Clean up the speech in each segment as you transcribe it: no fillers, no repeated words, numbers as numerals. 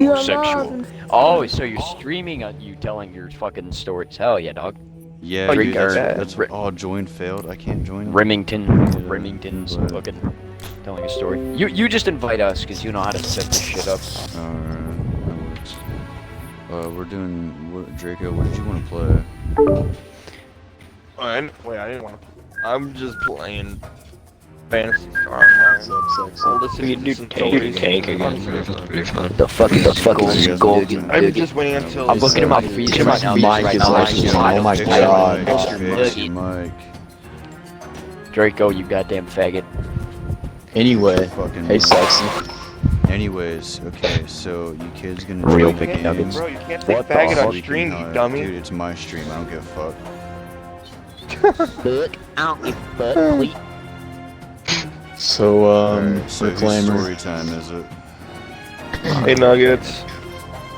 You're sexual. alive. Oh, so you're streaming you telling your fucking stories. Hell yeah, dog. Yeah, Oh, you dude, got that's that. all join failed. I can't join. Remington's But- fucking telling a story. You just invite us because you know how to set this shit up. Alright, we're doing what, Draco? What did you want to play? I didn't want to. I'm just playing Fantasy Star Online. I'll listen to some stories. The fuck is golden? I'm just waiting until. I'm looking at my feet right now. Mike right is now. like, oh my god. Mike. Draco, you goddamn faggot. Anyway, Fucking hey Mike. sexy. Anyways, okay, so you kids gonna Real join big the nuggets. games? Bro, you can't say What the faggot on fuck? stream, you dummy. Dude, it's my stream. I don't give a fuck. Fuck, I don't give a fuck, please. So, Alright, so whose Reclaimer. story time is it? Hey Nuggets,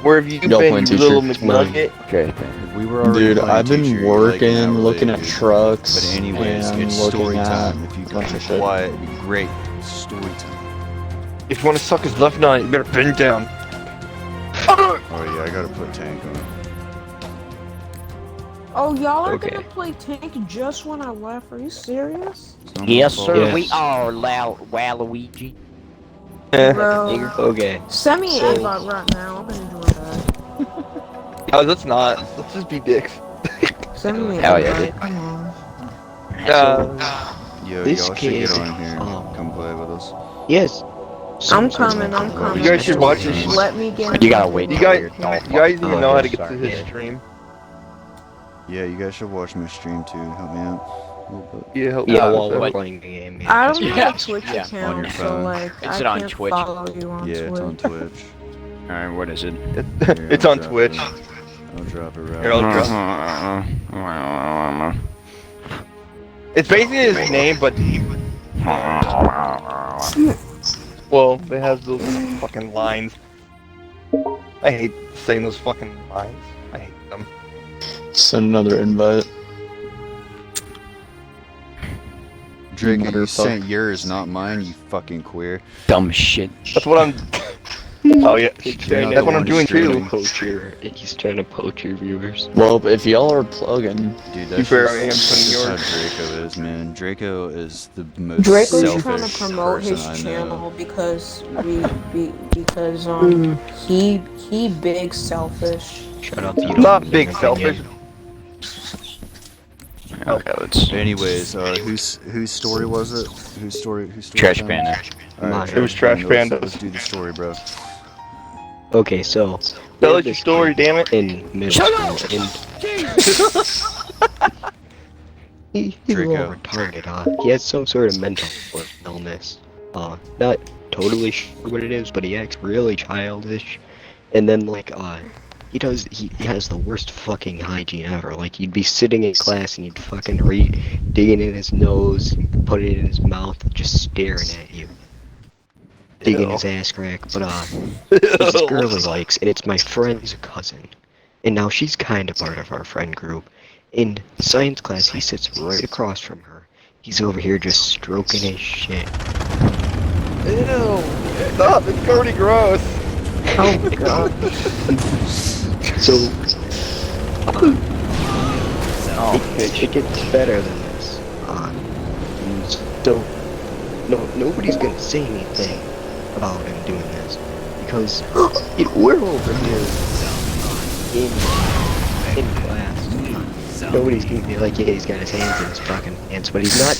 where have you Y'all been, playing you little teacher? McNugget? Okay. We were already Dude, playing I've been teacher, working, like, now looking late, at dude. trucks, But anyways, and it's looking story at time. If you a can bunch of be shit. quiet, it'd be great. It's story time. If you want to suck his left nut, you better bend down. Oh yeah, I gotta put tank on. Oh, y'all are Okay. gonna play tank just when I left? Are you serious? It's not my Yes, fault. sir. Yes. We are Waluigi. Bro, Okay. send me an invite right now. I'm gonna join that. Oh, let's not. Let's just be dicks. Send me an Hell yeah, invite. Come on. Yo, This y'all should kid- get on here. oh. Come play with us. Yes. I'm coming. I'm coming. You guys should watch this. Let me get. You gotta wait. You till guys, you're you all guys fucking- even know how to oh, get to sorry. his stream. Yeah, you guys should watch my stream too. Help me out a little bit. Yeah, help Yeah, out while with we're that. playing the game. I don't Yeah. have a Twitch Yeah. On account, your so phone. like It's I on can't Twitch. follow you on Yeah, it's on Twitch. Twitch. Alright, what is it? Here, It's I'll on drop Twitch. it. I'll drop it right Here, I'll now. drop- It's basically his name, but well, it has those fucking lines. I hate saying those fucking lines. I hate them. Send another invite. Drake, you Motherfucker. sent yours, not mine, you fucking queer. Dumb shit. That's what I'm. Oh yeah, You're not that's what the I'm one doing streaming. too. He's trying to poach your viewers. Well, if y'all are plugging, Dude, You that's fair, just, I am that's putting just how Draco is, man. Draco is the most Draco's selfish trying to promote person his I know. channel because he big selfish. Shut up. You I'm don't not need big an selfish. opinion. Okay, let's. Anyways, whose story was it? Whose story? Trash time? Panda. Alright, It was Trash let's- Panda. Let's do the story, bro. Okay, so. Tell us your story, damn it. In middle school. He's a little Draco. retarded, He has some sort of mental illness. Not totally sure what it is, but he acts really childish. And then, like, he has the worst fucking hygiene ever. Like, you'd be sitting in class and you'd fucking digging in his nose, put it in his mouth, just staring at you. Digging his ass crack, but, there's this girl he likes, and it's my friend's cousin. And now she's kinda part of our friend group. In science class, he sits right across from her. He's over here just stroking his shit. Ew! Stop! It's already gross. Oh my god. So, Oh, it gets better than this. So, nobody's gonna say anything about him doing this because we're over here in class. Nobody's gonna be like, yeah, he's got his hands in his fucking hands, but he's not.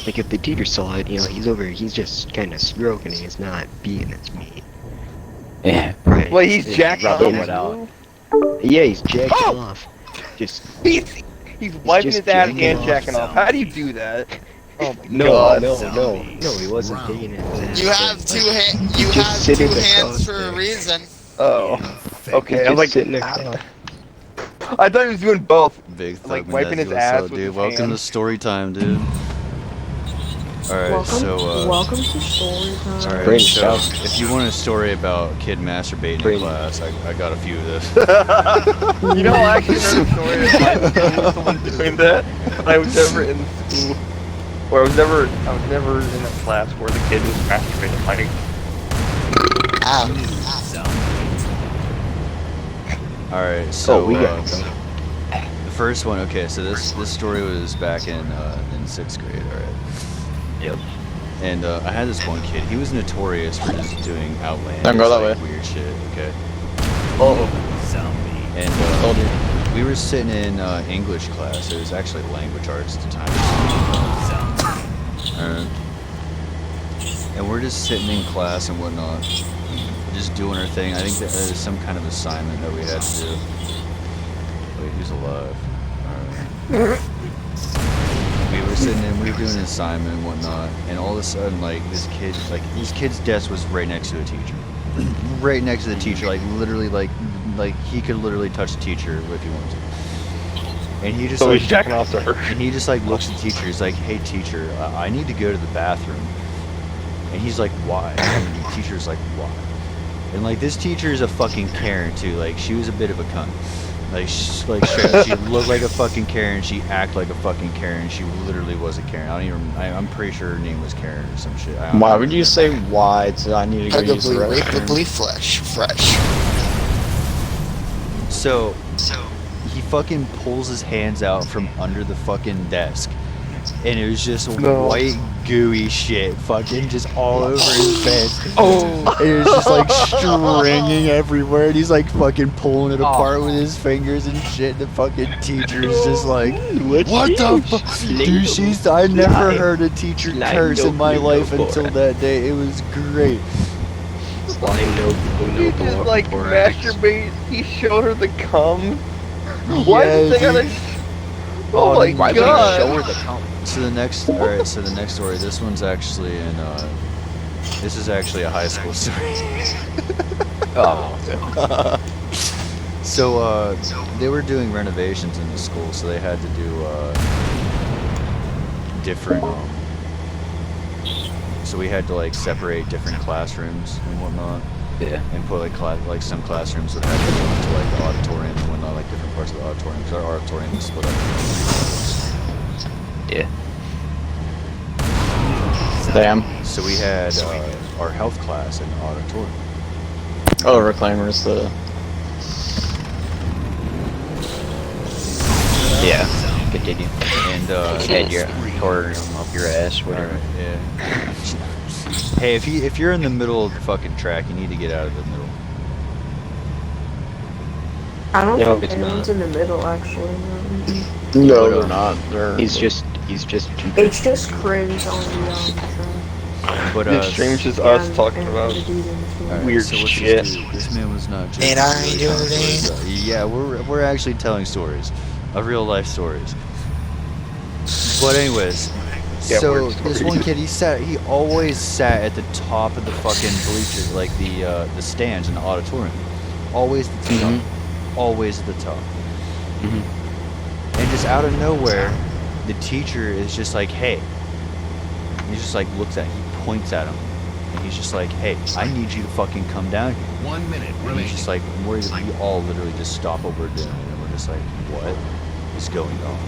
Like, if the teacher saw it, he's over. He's just kind of stroking it. He's not being as mean. Yeah. Right? Wait, he's jacking Rub off. it out. Yeah, he's jacking Oh! off. Just He's wiping just his ass jacking and off. jacking off. How do you do that? Oh my no, god. no, he wasn't digging in his ass. You have two hands. You Just have sitting two hands across for a there. reason. Oh. He's Okay, just I'm like, sitting across. I thought he was doing both. Big Like, Thug wiping Mendez, his what's ass up, with dude? his Welcome hand. to story time, dude. Alright, Welcome to story time. Alright, Bring so stuff. if you want a story about kid masturbating in Bring- class, I got a few of this. You know, I actually heard a story about someone doing that. But I was never in school, or I was never in a class where the kid was masturbating. Like, Ow. All right, so we got the first one. Okay, so this story was back in 6th grade. All right. Yep. And I had this one kid. He was notorious for just doing outlandish, Don't go that like, way. weird shit. Okay. Oh, And Told you. we were sitting in English class. It was actually language arts at the time. And we're just sitting in class and whatnot, just doing our thing. I think that there was some kind of assignment that we had to do. Wait, who's alive? Alright. We were sitting in, we were doing an assignment and whatnot, and all of a sudden, like, this kid's desk was right next to the teacher. Right next to the teacher, like, literally, like he could literally touch the teacher if he wanted to. And he just, so like, he's jacking off to her. and he just, like, looks at the teacher, he's like, hey, teacher, I need to go to the bathroom. And he's like, why? And the teacher's like, why? And, like, this teacher is a fucking Karen, too. Like, she was a bit of a cunt. Like, she looked like a fucking Karen. She acted like a fucking Karen. She literally was a Karen. I'm pretty sure her name was Karen or some shit. Why would you say why to I need to go use the Arguably restroom? fresh. So he fucking pulls his hands out from under the fucking desk, and it was just white gooey shit fucking just all over his face. Oh, and it was just like stringing everywhere, and he's like fucking pulling it apart with his fingers and shit. The fucking teacher's just like, what the fuck? Dude, I never heard a teacher curse in my life until that day. It was great. He just like masturbate. He showed her the cum. Why did they gotta? Oh my Why would you god! show her the cum? So the next story. This one's actually in. This is actually a high school story. Oh. So they were doing renovations in the school, so they had to do different. So we had to like separate different classrooms and whatnot, Yeah. and put like some classrooms would have to go into like the auditorium and whatnot, like different parts of the auditorium, because our auditorium is split up. Yeah. Damn. So we had our health class in the auditorium. Oh, Reclaimer's the. Yeah. Continue. And Head your torn up your ass, whatever. Alright, yeah. Hey, if you're in the middle of the fucking track, you need to get out of the middle. I don't No, think it's anyone's not. in the middle, actually. No, they're not. They're. He's just It's just cringe on the track. But The stream's just us And- talking and about the dude in between. alright, weird so what's shit. This, dude? This man was not just And I really do telling it. stories. Yeah, we're actually telling stories, of real life stories. But anyways, Yeah, so weird this stories. one kid, he always sat at the top of the fucking bleachers, like the stands in the auditorium. Always at the top. Always at the top. And just out of nowhere, the teacher is just like, hey. He just like looks at, he points at him, and he's just like, hey, I need you to fucking come down here. 1 minute And remaining. he's just like, we all literally just stop what we're doing, and we're just like, what is going on?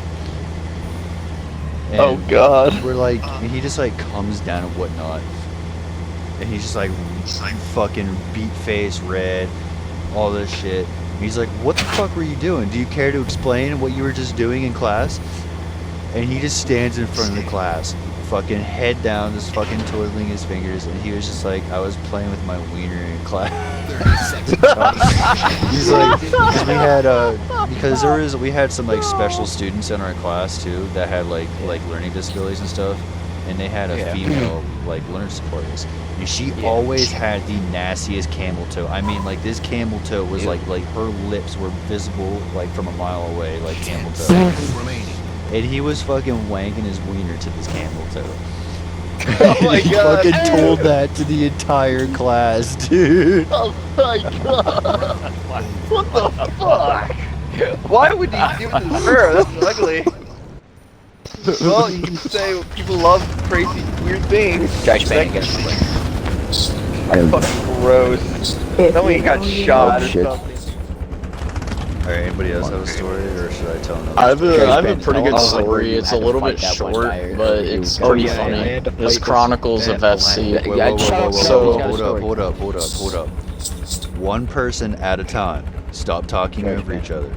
And Oh god. we're like, and he just like comes down and whatnot, and he's just like fucking beat face, red, all this shit. And he's like, what the fuck were you doing? Do you care to explain what you were just doing in class? And he just stands in front of the class, fucking head down, just fucking twiddling his fingers, and he was just like, I was playing with my wiener in class. 30 seconds. He's like, because we had some like special students in our class too that had like learning disabilities and stuff, and they had a female like learner supporters, and she always had the nastiest camel toe. I mean, like this camel toe was like her lips were visible like from a mile away, like camel toe, remaining. and he was fucking wanking his wiener to this camel toe. Oh my He god. fucking told that to the entire class, dude. Oh my god. What the fuck? Why would you do this to her? That's ugly. Well, you can say people love crazy, weird things. Josh Bang against Fucking gross. Somebody got shot or shit. something. Alright, anybody else have a story, or should I tell another? I have a pretty good Oh, like where story. you It's a had to little fight bit that one short, guy or but you it's got- pretty yeah, I funny. had to It's fight Chronicles of FC. Yeah, Whoa, yeah, whoa, whoa, whoa, so- whoa, hold up. One person at a time. Stop talking over each other.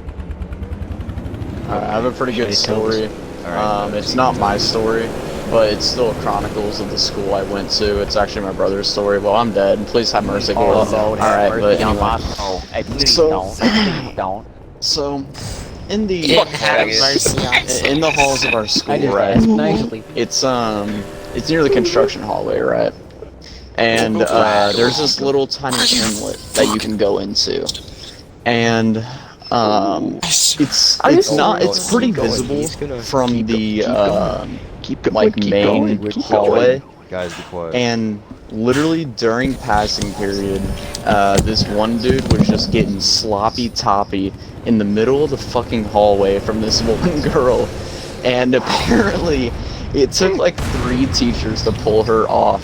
I have a pretty good story. Alright. It's not my story, but it's still chronicles of the school I went to. It's actually my brother's story. Well, I'm dead. Please have mercy, Lord. Lord, Alright, have but mercy on anyway. my soul. Hey, please So- don't. Please don't. So, in the mercy on us. in the halls of our school, I just right? asked nicely. It's near the construction hallway, right? And there's this little tiny inlet that you can go into, and it's pretty visible from the like main hallway. Guys, be quiet. And literally during passing period, this one dude was just getting sloppy toppy in the middle of the fucking hallway from this one girl, and apparently it took like 3 teachers to pull her off.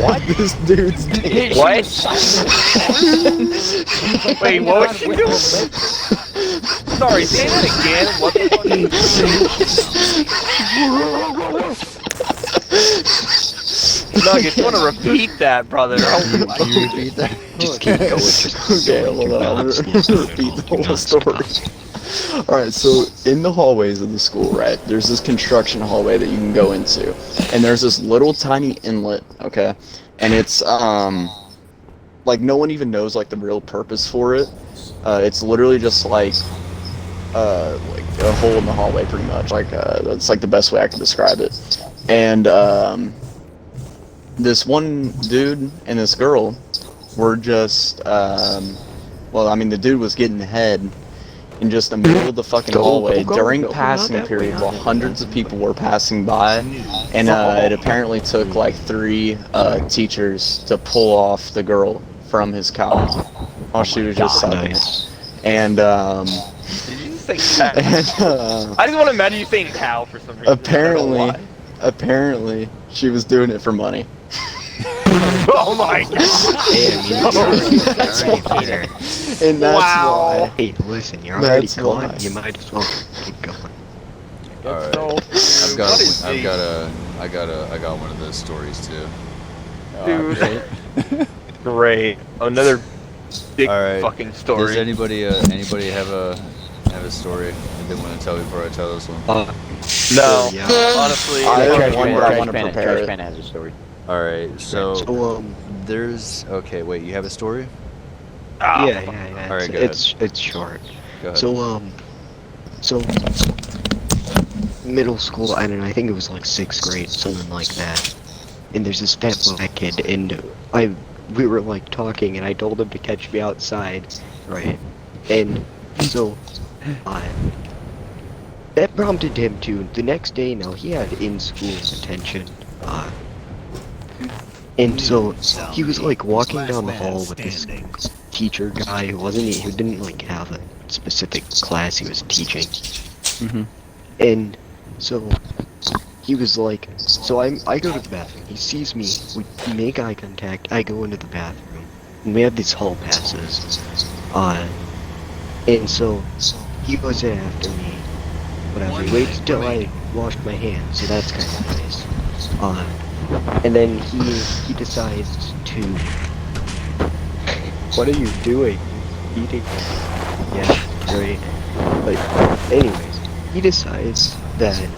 What? This dude's dick. What? Wait, what was she doing? Sorry, say that again. What the fuck? Nugget, you want to repeat that, brother? Can you repeat that? Just keep going. Just Okay, hold on. I'll repeat the whole story. Alright, so in the hallways of the school, right, there's this construction hallway that you can go into. And there's this little tiny inlet, okay? And it's, like, no one even knows, like, the real purpose for it. It's literally just, like a hole in the hallway, pretty much. Like, that's, like, the best way I can describe it. And, this one dude and this girl were just, well, I mean, the dude was getting head in just the middle of the fucking hallway during passing period while hundreds of people were passing by, and it apparently took like 3 teachers to pull off the girl from his couch while she was just sucking it. And Did you just say cow? I just want to imagine you saying cow for some reason. apparently she was doing it for money. Oh my god. Peter. And that's Wow. why. Hey, listen, you're already That's gone. why. You might as well keep going. Alright. So, I got one of those stories too. dude. Great. Another big Alright. fucking Does story. anybody have a story that they want to tell before I tell this one? No, Yeah. honestly. I have Trash one, Panda- but I Trash want to Panda- prepare Trash it. Panda has a story. Alright, so So there's wait, you have a story? Ah, yeah. Alright, go It's short. Go ahead. So middle school. I don't know. I think it was like 6th grade, something like that. And there's this fat black kid, and we were like talking, and I told him to catch me outside, right? And so, that prompted him to the next day. Now he had in-school detention. And so he was like walking down the hall with this teacher guy who didn't like have a specific class he was teaching. And so he was like, so I go to the bathroom. He sees me. We make eye contact. I go into the bathroom, and we have these hall passes. And so he goes in after me. Whatever. He waits till I wash my hands. So that's kind of nice. And then he decides to. What are you doing? Eating? Yeah, great. But anyways, he decides that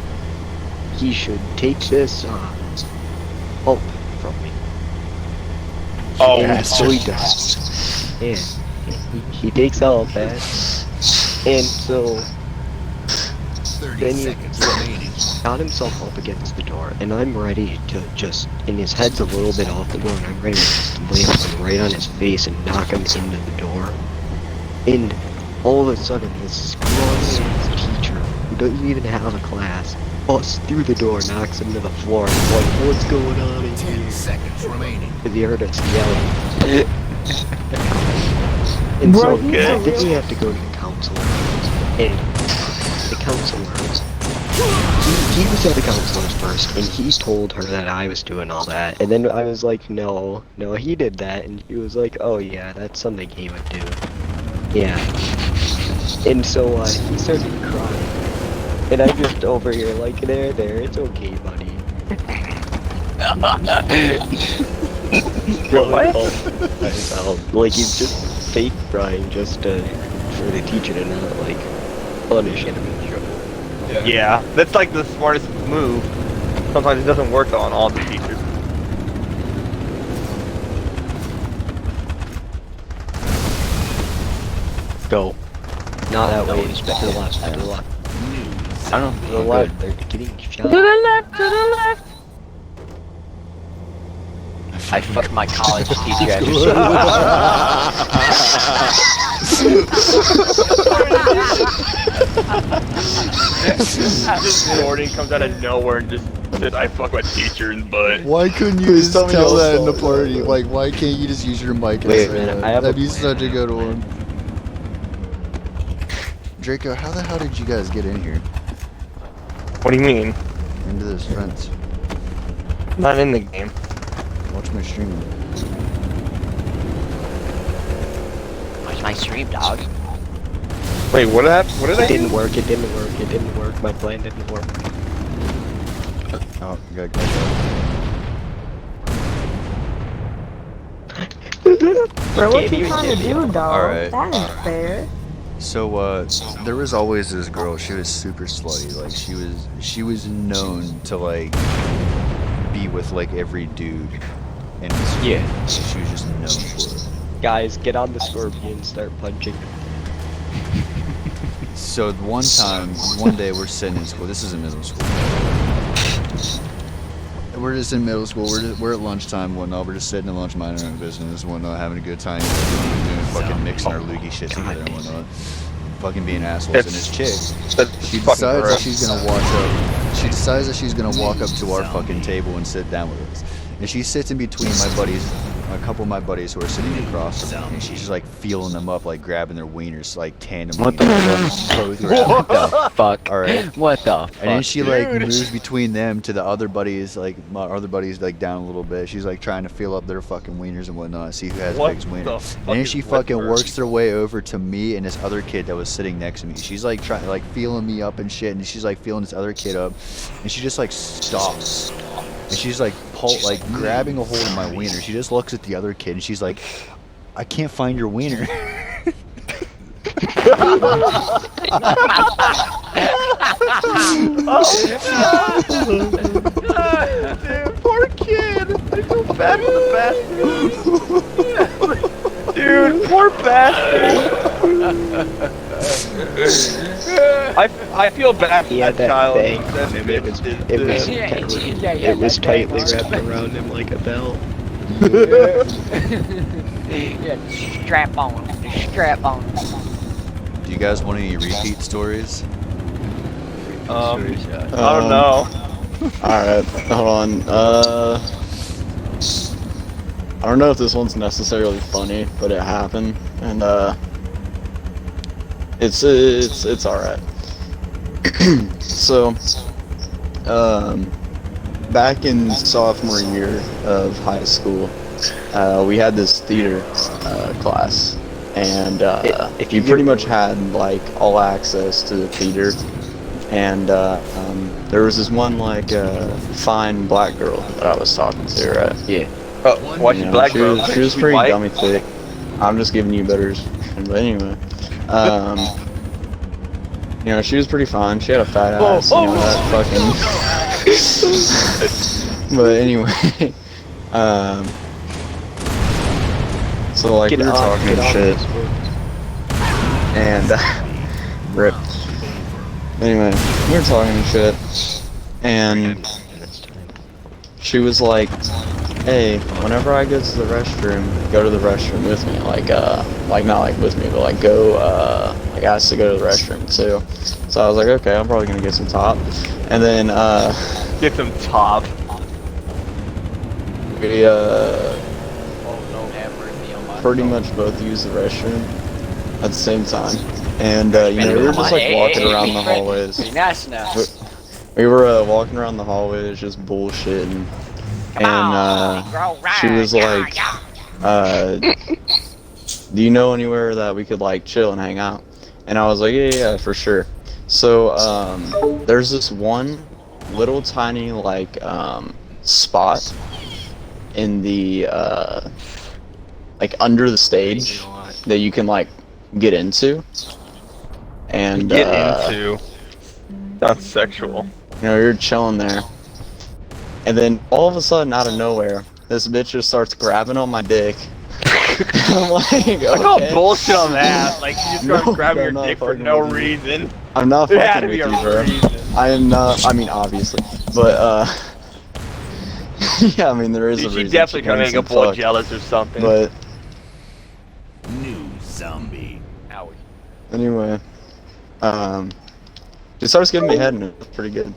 he should take this pulp from me. Oh, And so he does. And he takes all that, and so 30 then he seconds remaining. got himself up against the door, and I'm ready to just, and his head's a little bit off the door, and I'm ready to just land right on his face and knock him into the door. And all of a sudden, this scrawny teacher, who doesn't even have a class, busts through the door, knocks him to the floor, and I'm like, what's going on in 10 here? seconds remaining. Because he heard us yelling. And so then we have to go to the counselor, and the counselor, he was at the counselor's first, and he told her that I was doing all that, and then I was like, no, he did that, and he was like, oh yeah, that's something he would do. Yeah. And so he started crying, and I'm just over here like, there, it's okay, buddy. What? I felt like he's just fake crying just for the teacher to not like punish him in trouble. Yeah, that's like the smartest move. Sometimes it doesn't work on all the teachers. Go. Not that way. To the left. To the left. I don't know. To the left. They're getting shot. To the left, to the left. I fucked my college teacher after Just Jordan comes out of nowhere and just says, "I fuck my teacher's butt." Why couldn't you Please just tell me tell y'all that in the saw party? Like, why can't you just use your mic and Wait, say man, that? I have a That'd be plan. such a good one. Draco, how the hell did you guys get in here? What do you mean? Into this fence? Not in the game. Watch my stream. Where's my stream, dog? Wait, what happened? What did I It didn't do? work. It didn't work. It didn't work. My plan didn't work. Oh, you gotta go. Bro, what Can't you even trying to get me do, off. dog? Alright. That ain't fair. So, there was always this girl. She was super slutty. Like, she was known to like be with like every dude. And Yeah. she was just known for it. Guys, get on the scorpion. Start punching. So one day we're sitting in school. This is in middle school. We're just in middle school. We're at lunchtime, and whatnot. We're just sitting at lunch, minding our own business, and whatnot, having a good time, doing fucking mixing our loogie shit together and whatnot, fucking being assholes. And this chick, That's she fucking decides that gross. she's gonna walk up. She decides that she's gonna walk up to our fucking table and sit down with us. And she sits in between my buddies, a couple of my buddies who are sitting across from me, and she's just like feeling them up, like grabbing their wieners, like tandem. What the both grabbing. What the fuck? Alright. What the fuck? And then she like Dude. moves between them to the other buddies, like my other buddies, like down a little bit. She's like trying to feel up their fucking wieners and whatnot, see who has What biggest wiener. the And fuck then is she with fucking her? works her way over to me and this other kid that was sitting next to me. She's like trying, like feeling me up and shit, and she's like feeling this other kid up, and she just like stops, and she's like grabbing a hold of my wiener. She just looks at the other kid and she's like, "I can't find your wiener." Dude, poor kid. I feel bad for the bastard. Dude, poor bastard. I feel bad for He had that that child. thing. That It was did it was this. it was tightly wrapped around him like a belt. Yeah, strap on. Strap on. Do you guys want any repeat stories? I don't know. Alright, hold on. I don't know if this one's necessarily funny, but it happened, and it's alright. So, back in sophomore year of high school, we had this theater class, and If you you pretty get- much had like all access to the theater, and there was this one like fine black girl that I was talking to, right? Yeah. Oh, watch You the know, black she girl. was, she was pretty dummy thick. I'm just giving you better. But anyway, you know, she was pretty fine. She had a fat ass. You know, that fucking. But anyway, so like we were talking and shit, and rip. Anyway, we were talking and shit, and she was like, "Hey, whenever I go to the restroom, go to the restroom with me. Like not like with me, but like go, like ask to go to the restroom too." So I was like, "Okay, I'm probably gonna get some top," and then Get some top. we pretty much both used the restroom at the same time, and you know, we were just like walking around the hallways. Nice now. We were walking around the hallways, just bullshitting, and she was like, "Do you know anywhere that we could like chill and hang out?" And I was like, "Yeah, for sure." So there's this one little tiny like spot in the like under the stage, that you can like get into. And Get into. That's sexual. you know, you're chilling there. And then all of a sudden, out of nowhere, this bitch just starts grabbing on my dick. I'm like, okay. I call bullshit on that. Like, you just start No, grabbing I'm your not dick for fucking no with you. reason. I'm not There had fucking to with be a you, bro. reason. I am not. I mean, obviously, but yeah, I mean, there is a She reason. definitely She trying to make a some boy fuck. jealous or something. But New zombie. Owie. anyway, it starts giving me head, and it's pretty good.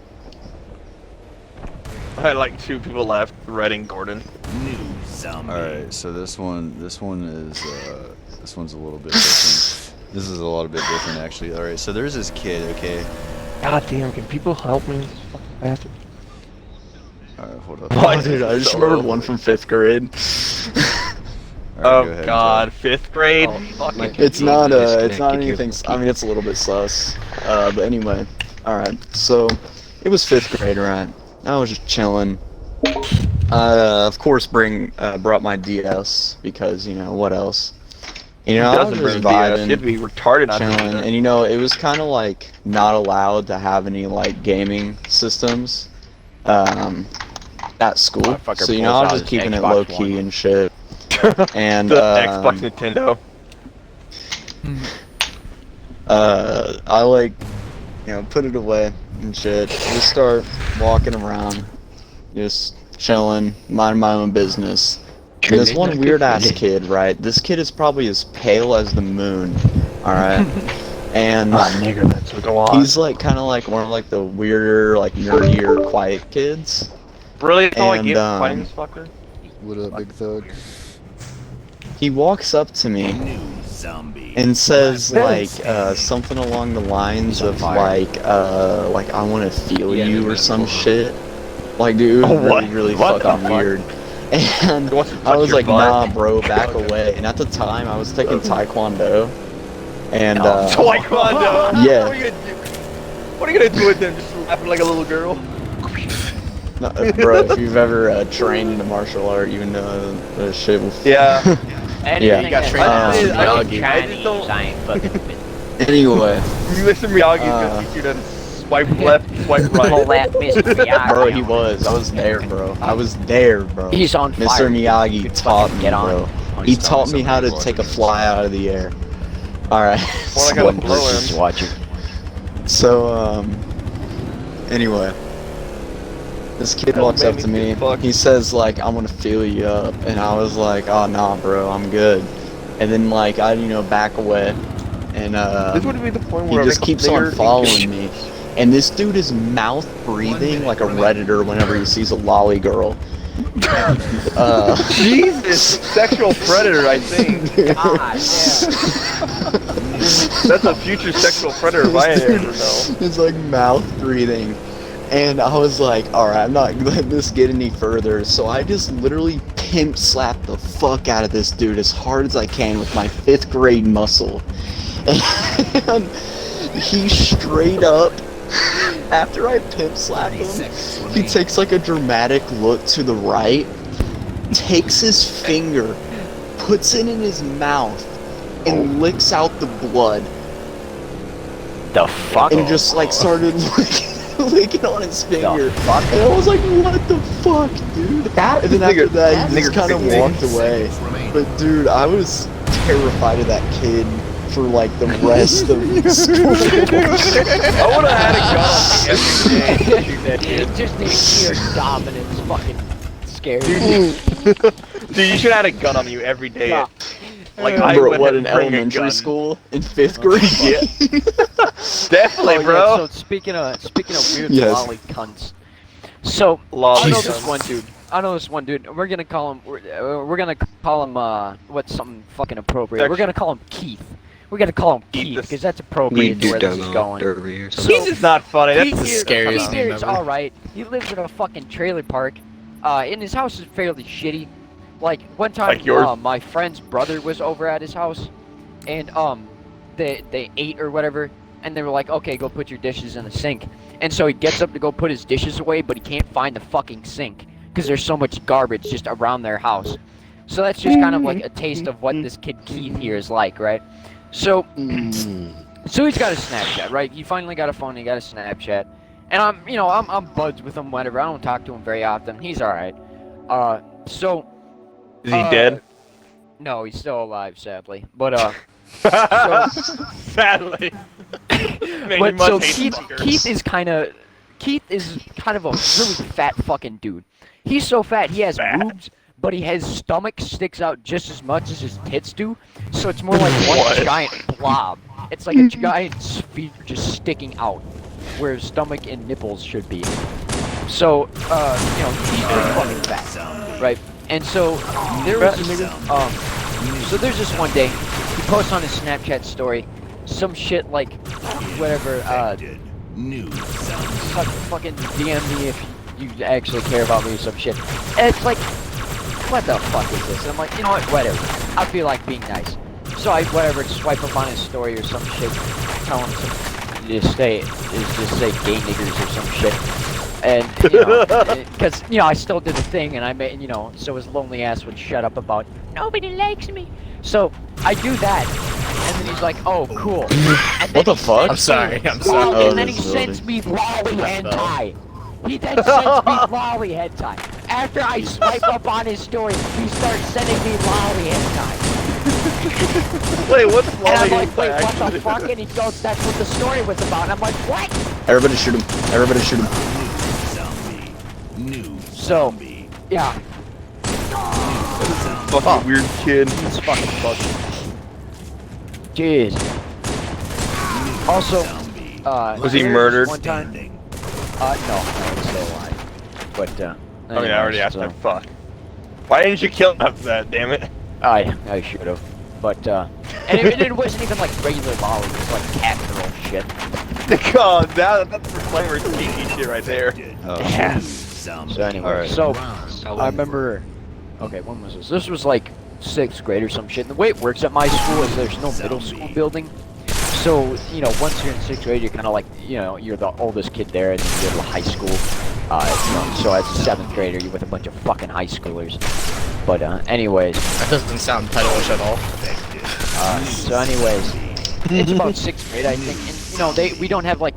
I had like 2 people left, Red and Gordon. New zombie. All right, so this one's a little bit different. This is a little bit different, actually. All right, so there's this kid, okay. God damn, can people help me? This fucking bastard. All right, hold up. Why Oh, dude, I just so remembered low? one from 5th grade. All right, Oh go ahead, God, 5th grade. Oh, Fucking my- It's not Disconnected here. anything. I mean, it's a little bit sus. But anyway, all right. So it was 5th grade, right? I was just chilling. Of course, brought my DS because you know what else. You know, I was doesn't just bring DS. vibing, You'd be retarded not to do chilling, that. and you know, it was kind of like not allowed to have any like gaming systems at school. Motherfucker So you know, pulls I was out just his keeping it Xbox low key One. and shit. And The Xbox Nintendo. I like, you know, put it away and shit. Just start walking around, just chilling, minding my own business. And this one weird ass kid, right? This kid is probably as pale as the moon, alright? And nigga, that's what go on. he's like kind of like one of like the weirder, like nerdier, quiet kids. Really? That's all I and, get for fighting um, this fucker? What up, big thug? He walks up to me New zombie. and says like something along the lines of like I want to feel Yeah, you no, or no, some no. shit. Like dude, it was Oh, what? really really What the fucking fuck? weird. And He wants to I touch was your like, butt. nah, bro, back away. And at the time, I was taking Taekwondo, and Taekwondo. Yeah. What are you gonna do? What are you gonna do with him? Just laughing like a little girl? no, bro, if you've ever trained in a martial art, you know the shit will. Yeah. Anything Yeah. that's I just- I don't- Miyagi, I just don't- Chinese, I ain't fucking with. Anyway, Mr. Miyagi's Uh, gonna teach you to swipe left, swipe Pull right. that Mr. Miyagi. bro, he on. was. I was there, bro. I was there, bro. He's on fire. Mr. Miyagi Could taught fucking me, get on. bro. Oh, He he's taught telling me how to somebody take a watching fly out of the air. All right. More like so, a blow him. Just watching. so, anyway, this kid That walks made up me to me. feel fucked. He says like, "I'm gonna feel you up," and I was like, "Oh nah, bro, I'm good." And then like I, back away, and This would be the point he where just keeps on following me. And this dude is mouth breathing like a redditor whenever he sees a lolly girl. Jesus, sexual predator, I think. God, That's a future sexual predator if I ever know. It's like mouth breathing. And I was like, alright, I'm not letting this get any further. So I just literally pimp slapped the fuck out of this dude as hard as I can with my 5th grade muscle. And he straight up, after I pimp slapped him, he takes like a dramatic look to the right, takes his finger, puts it in his mouth, and licks out the blood. The fuck? And just like started licking on his finger. fuck? And I was like, what the fuck, dude? And then after that, he just kind of walked away. But dude, I was terrified of that kid for like the rest of school. I would have had a gun on me every day to shoot that kid. Just the sheer dominance fucking scares me. Dude, you should have had a gun on you every day. Yeah. Like I Bro, would what, have in bring a elementary gun. school? In 5th grade? Yeah. Definitely, Oh, bro. yeah, so speaking of weird Yes. lolly cunts. So Lolly I know cunts. this one dude. I know this one dude. We're gonna call him. We're gonna call him. What's something fucking appropriate? We're gonna call him Keith. We're gonna call him Keith Keith the- because that's We appropriate to do where this is demo going. derby or something. He's just not funny. That's Keith the here- scariest Keith name here is ever. alright. He lives in a fucking trailer park. And his house is fairly shitty. Like one time, Like yours? my friend's brother was over at his house, and they ate or whatever, and they were like, okay, go put your dishes in the sink. And so he gets up to go put his dishes away, but he can't find the fucking sink because there's so much garbage just around their house. So that's just kind of like a taste of what this kid Keith here is like, right? So, so he's got a Snapchat, right? He finally got a phone. He got a Snapchat, and I'm buds with him. Whatever. I don't talk to him very often. He's all right. So. Is he dead? No, he's still alive, sadly. But Sadly. Man, but you so must hate fuckers. Keith is kind of a really fat fucking dude. He's so fat he has boobs, but his stomach sticks out just as much as his tits do. So it's more like one giant blob. It's like a giant sphere just sticking out, where his stomach and nipples should be. So he's pretty fucking fat, right? And so there's this one day he posts on his Snapchat story some shit like whatever fucking DM me if you actually care about me or some shit. And it's like, what the fuck is this? And I'm like, you know what, whatever. I feel like being nice. So I swipe up on his story or some shit, tell him just say gay niggers or some shit. And, because, I still did the thing, and I made, so his lonely ass would shut up about, nobody likes me. So, I do that, and then he's like, oh, cool. And What the fuck? I'm sorry. And then he sends me lolly hentai. He then sends me lolly hentai. After I swipe up on his story, he starts sending me lolly hentai. Wait, what's And I'm lolly like, wait, what hentai? the fuck? And he goes, that's what the story was about. And I'm like, what? Everybody shoot him. Everybody shoot him. So, yeah. Fucking weird kid. It's fucking bugging. Jeez. Also, Was he there's murdered? One time. No, he's still alive. But, Oh yeah, I already asked so, him. Fuck. Why didn't you kill him after that? Damn it. I should have. But, and it wasn't even like regular lolly, it was like cat girl shit. God, that's for flavor kinky shit right there. Oh, Yeah. So anyway, Alright. so I remember. Okay, when was this? This was like 6th grade or some shit. And the way it works at my school is there's no middle school building. So once you're in 6th grade, you're kind of like you're the oldest kid there, and then you go to high school. So as a 7th grader, you're with a bunch of fucking high schoolers. But anyways. That doesn't sound pedalish at all. So anyways, it's about 6th grade, I think. And we don't have like.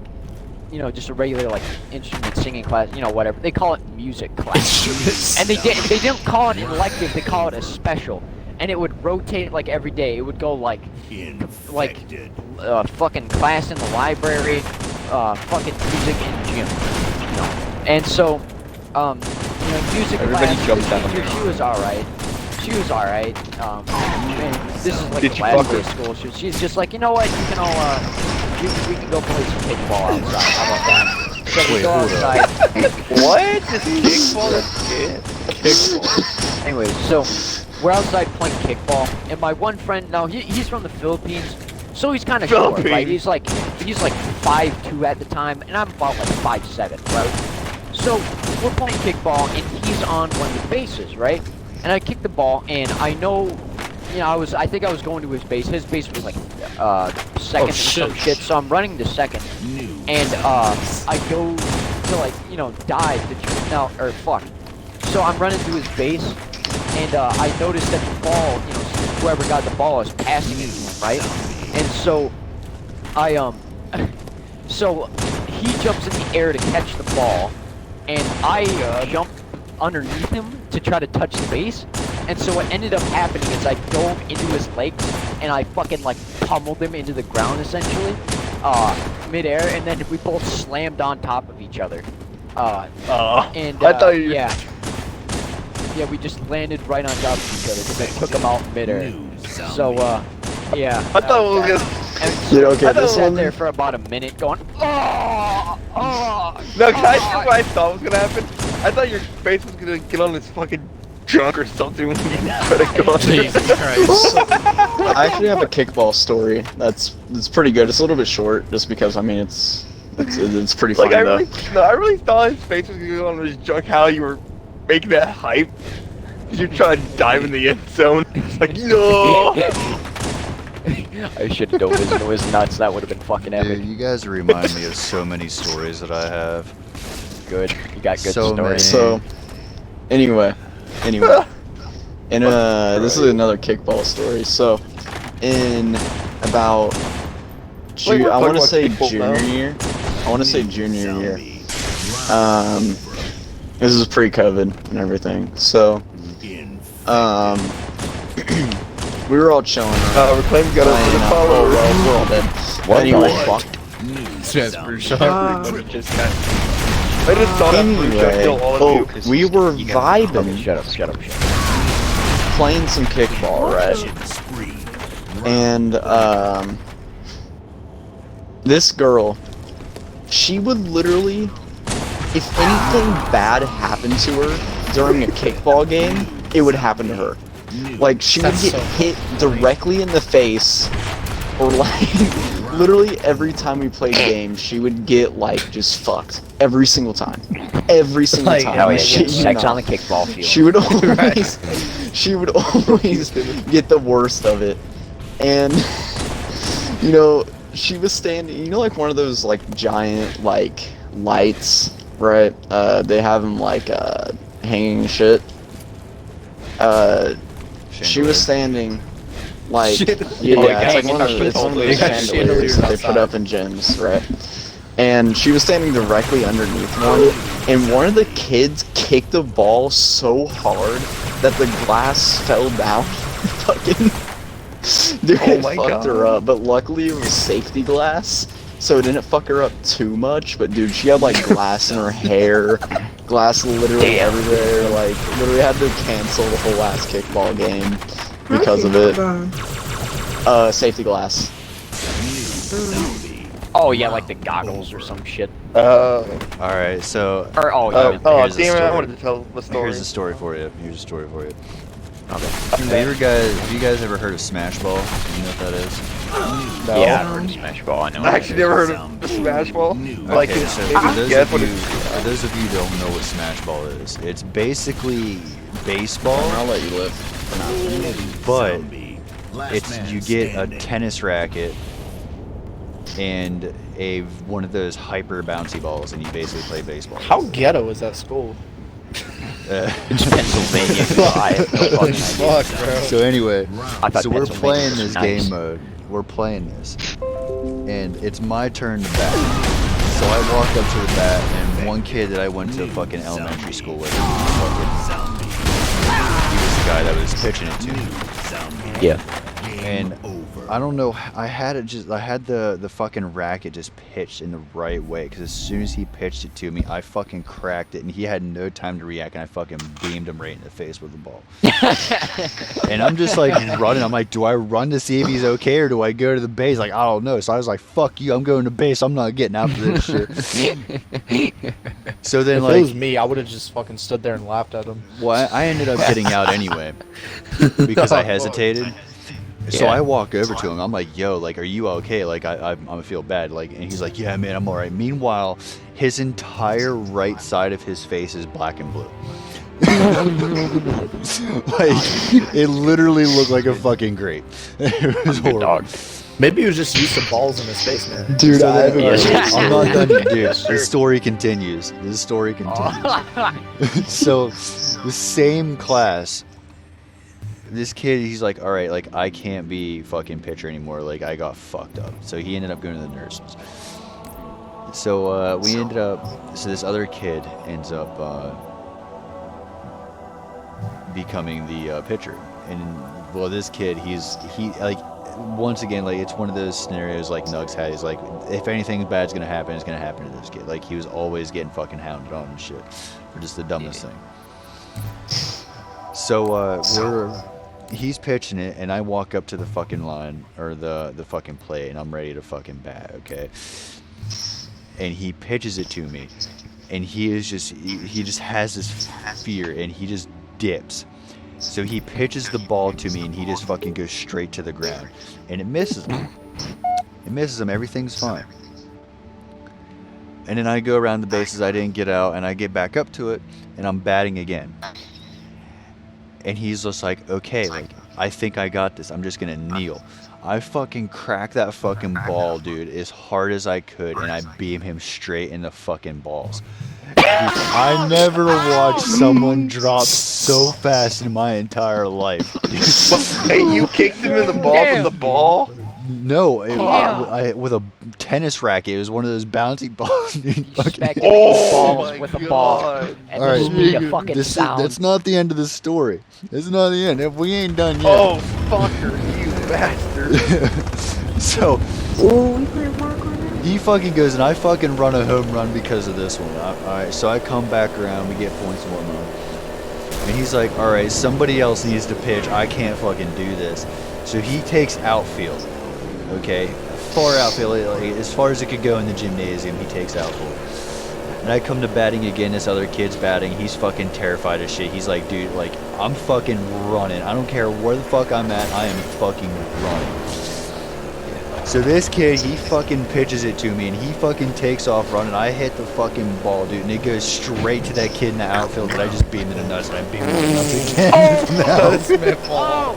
Just a regular like instrument singing class, whatever. They call it music class. And they didn't call it an elective, they call it a special. And it would rotate like every day. It would go like fucking class in the library, fucking music in gym. And so music Everybody class, jumped down. she was alright. She was alright. And this is like Did the you last fuck day her? of school. She's just like, you know what, you can all we can go play some kickball outside. How about that? So we go outside. What? Just kickball? That's Kickball. Anyways, so we're outside playing kickball, and my one friend now he's from the Philippines, so he's kind of short, right? Philippines. He's like 5'2" at the time, and I'm about like 5'7", right? So we're playing kickball, and he's on one of the bases, right? And I kick the ball, and I know. I think I was going to his base. His base was like second or some shit. So I'm running to second, and I go to dive to shoot out or fuck. So I'm running to his base, and I noticed that the ball, whoever got the ball is passing it to him, right? And so so he jumps in the air to catch the ball, and I jump underneath him to try to touch the base. And so what ended up happening is I dove into his legs, and I fucking like pummeled him into the ground essentially, midair, and then we both slammed on top of each other. And I thought you. yeah, we just landed right on top of each other because I took him out midair. So yeah. I thought it was gonna. Yeah, okay, I this sat one. there for about a minute going, oh. No, can I tell you what I thought was gonna happen? I thought your face was gonna get on this fucking drunk or something when you try to go on Jesus Christ. I actually have a kickball story. It's pretty good. It's a little bit short, just because it's pretty funny Like though. I really thought his face was gonna go on this drunk. How you were making that hype? You're trying to dive in the end zone. It's like no. I should have dove into his nuts. That would have been fucking epic. Dude, you guys remind me of so many stories that I have. Good. You got good So stories. many. So, anyway, in this is another kickball story. So, in about Wait, we're I want to talking say about kickball junior now? year. I want to say junior year. This is pre-COVID and everything. So, we were all chilling. Reclaim got us to the power. Oh well, we're all dead. What Anyway. the fuck? Yes, Bruce Shaw pretty much just got. I just saw that Bruce Shaw Anyway, kill all of you. we were Okay, vibing, shut up. playing some kickball, right? And this girl, she would literally, if anything bad happened to her during a kickball game, it would happen to her. Like, she would get hit directly in the face, or like, literally every time we played games, she would get, like, just fucked. Every single time. Every single time. Hell yeah, Shit, you sex know. on the kickball field. She would always get the worst of it. And, you know, she was standing, you know, like one of those, like, giant, like, lights, right? They have them, like, hanging shit. She was standing, like, yeah, it's like one of those chandeliers that they put up in gyms, right? And she was standing directly underneath one, and one of the kids kicked the ball so hard that the glass fell down. Fucking, dude, it fucked her up. But luckily it was safety glass, so it didn't fuck her up too much. But dude, she had like glass in her hair, glass literally everywhere. Like, literally had to cancel the whole last kickball game because of it. Safety glass. Oh yeah, like the goggles or some shit. Alright, so Or oh Here's the damn it! I story. wanted to tell the story. here's the story for you. Okay. Have you guys ever heard of Smash Ball? Do you know what that is? No. Yeah, I've heard of Smash Ball. I know. I actually never heard of the Smash Ball. Like, Okay, so for those, guess of what you, it- for those of you who don't know what Smash Ball is, it's basically baseball, I'll let you live. but you get a tennis racket and one of those hyper bouncy balls, and you basically play baseball. How ghetto is that school? It's Pennsylvania. so I have no fucking idea. Fuck, bro. So anyway, I thought so we're Pennsylvania playing was this nice. game mode. We're playing this, and it's my turn to bat. So I walk up to the bat, and one kid that I went to fucking elementary school with, he was the guy that was pitching it to me. Yeah. And I don't know, I had the fucking racket just pitched in the right way, because as soon as he pitched it to me, I fucking cracked it, and he had no time to react, and I fucking beamed him right in the face with the ball. And I'm just like running, I'm like, do I run to see if he's okay, or do I go to the base? Like, I don't know. So I was like, fuck you, I'm going to base, I'm not getting after this shit. So then, If like, it was me, I would have just fucking stood there and laughed at him. well, I ended up getting out anyway because I hesitated. So Yeah. I walk over to him. I'm like, "Yo, like, are you okay? Like, I feel bad." Like, and he's like, "Yeah, man, I'm all right." Meanwhile, his entire right side of his face is black and blue. Like, it literally looked like a fucking grape. It was horrible. Dog. Maybe he was just used to balls in his face, man. Dude, So I then- haven't I'm not done yet, dude. The story continues. So, the same class, this kid, he's like, all right, like, I can't be fucking pitcher anymore. Like, I got fucked up. So he ended up going to the nurses. So so this other kid ends up becoming the pitcher. And, well, this kid, once again, like, it's one of those scenarios like Nugs had. He's like, if anything bad's gonna happen, it's gonna happen to this kid. Like, he was always getting fucking hounded on and shit for just the dumbest thing. So he's pitching it, and I walk up to the fucking line, or the fucking plate, and I'm ready to fucking bat, okay? And he pitches it to me, and he just has this fear, and he just dips. So he pitches the ball to me, and he just fucking goes straight to the ground, and it misses him. Everything's fine. And then I go around the bases, I didn't get out, and I get back up to it, and I'm batting again. And he's just like, okay, like, I think I got this. I'm just gonna kneel. I fucking cracked that fucking ball, dude, as hard as I could, and I beam him straight in the fucking balls. I never watched someone drop so fast in my entire life. Hey, you kicked him in the balls with the ball? No, Yeah. with a tennis racket. It was one of those bouncy balls. Back Okay. balls with a ball. God. And All this right, made a fucking this sound. that's not the end of the story. It's not the end. If we ain't done yet. Oh, fucker, you bastard. So Oh, we playing parkour now? he fucking goes and I fucking run a home run because of this one. Alright, so I come back around, we get points and whatnot. And he's like, alright, somebody else needs to pitch. I can't fucking do this. So he takes outfield. Okay? Far outfield, like, as far as it could go in the gymnasium, he takes outfield. And I come to batting again, this other kid's batting, he's fucking terrified as shit. He's like, dude, like, I'm fucking running. I don't care where the fuck I'm at, I am fucking running. So this kid, he fucking pitches it to me, and he fucking takes off running. I hit the fucking ball, dude, and it goes straight to that kid in the outfield, but I just beamed it in the nuts, and I beamed it in the nuts again. from the outfield. Oh!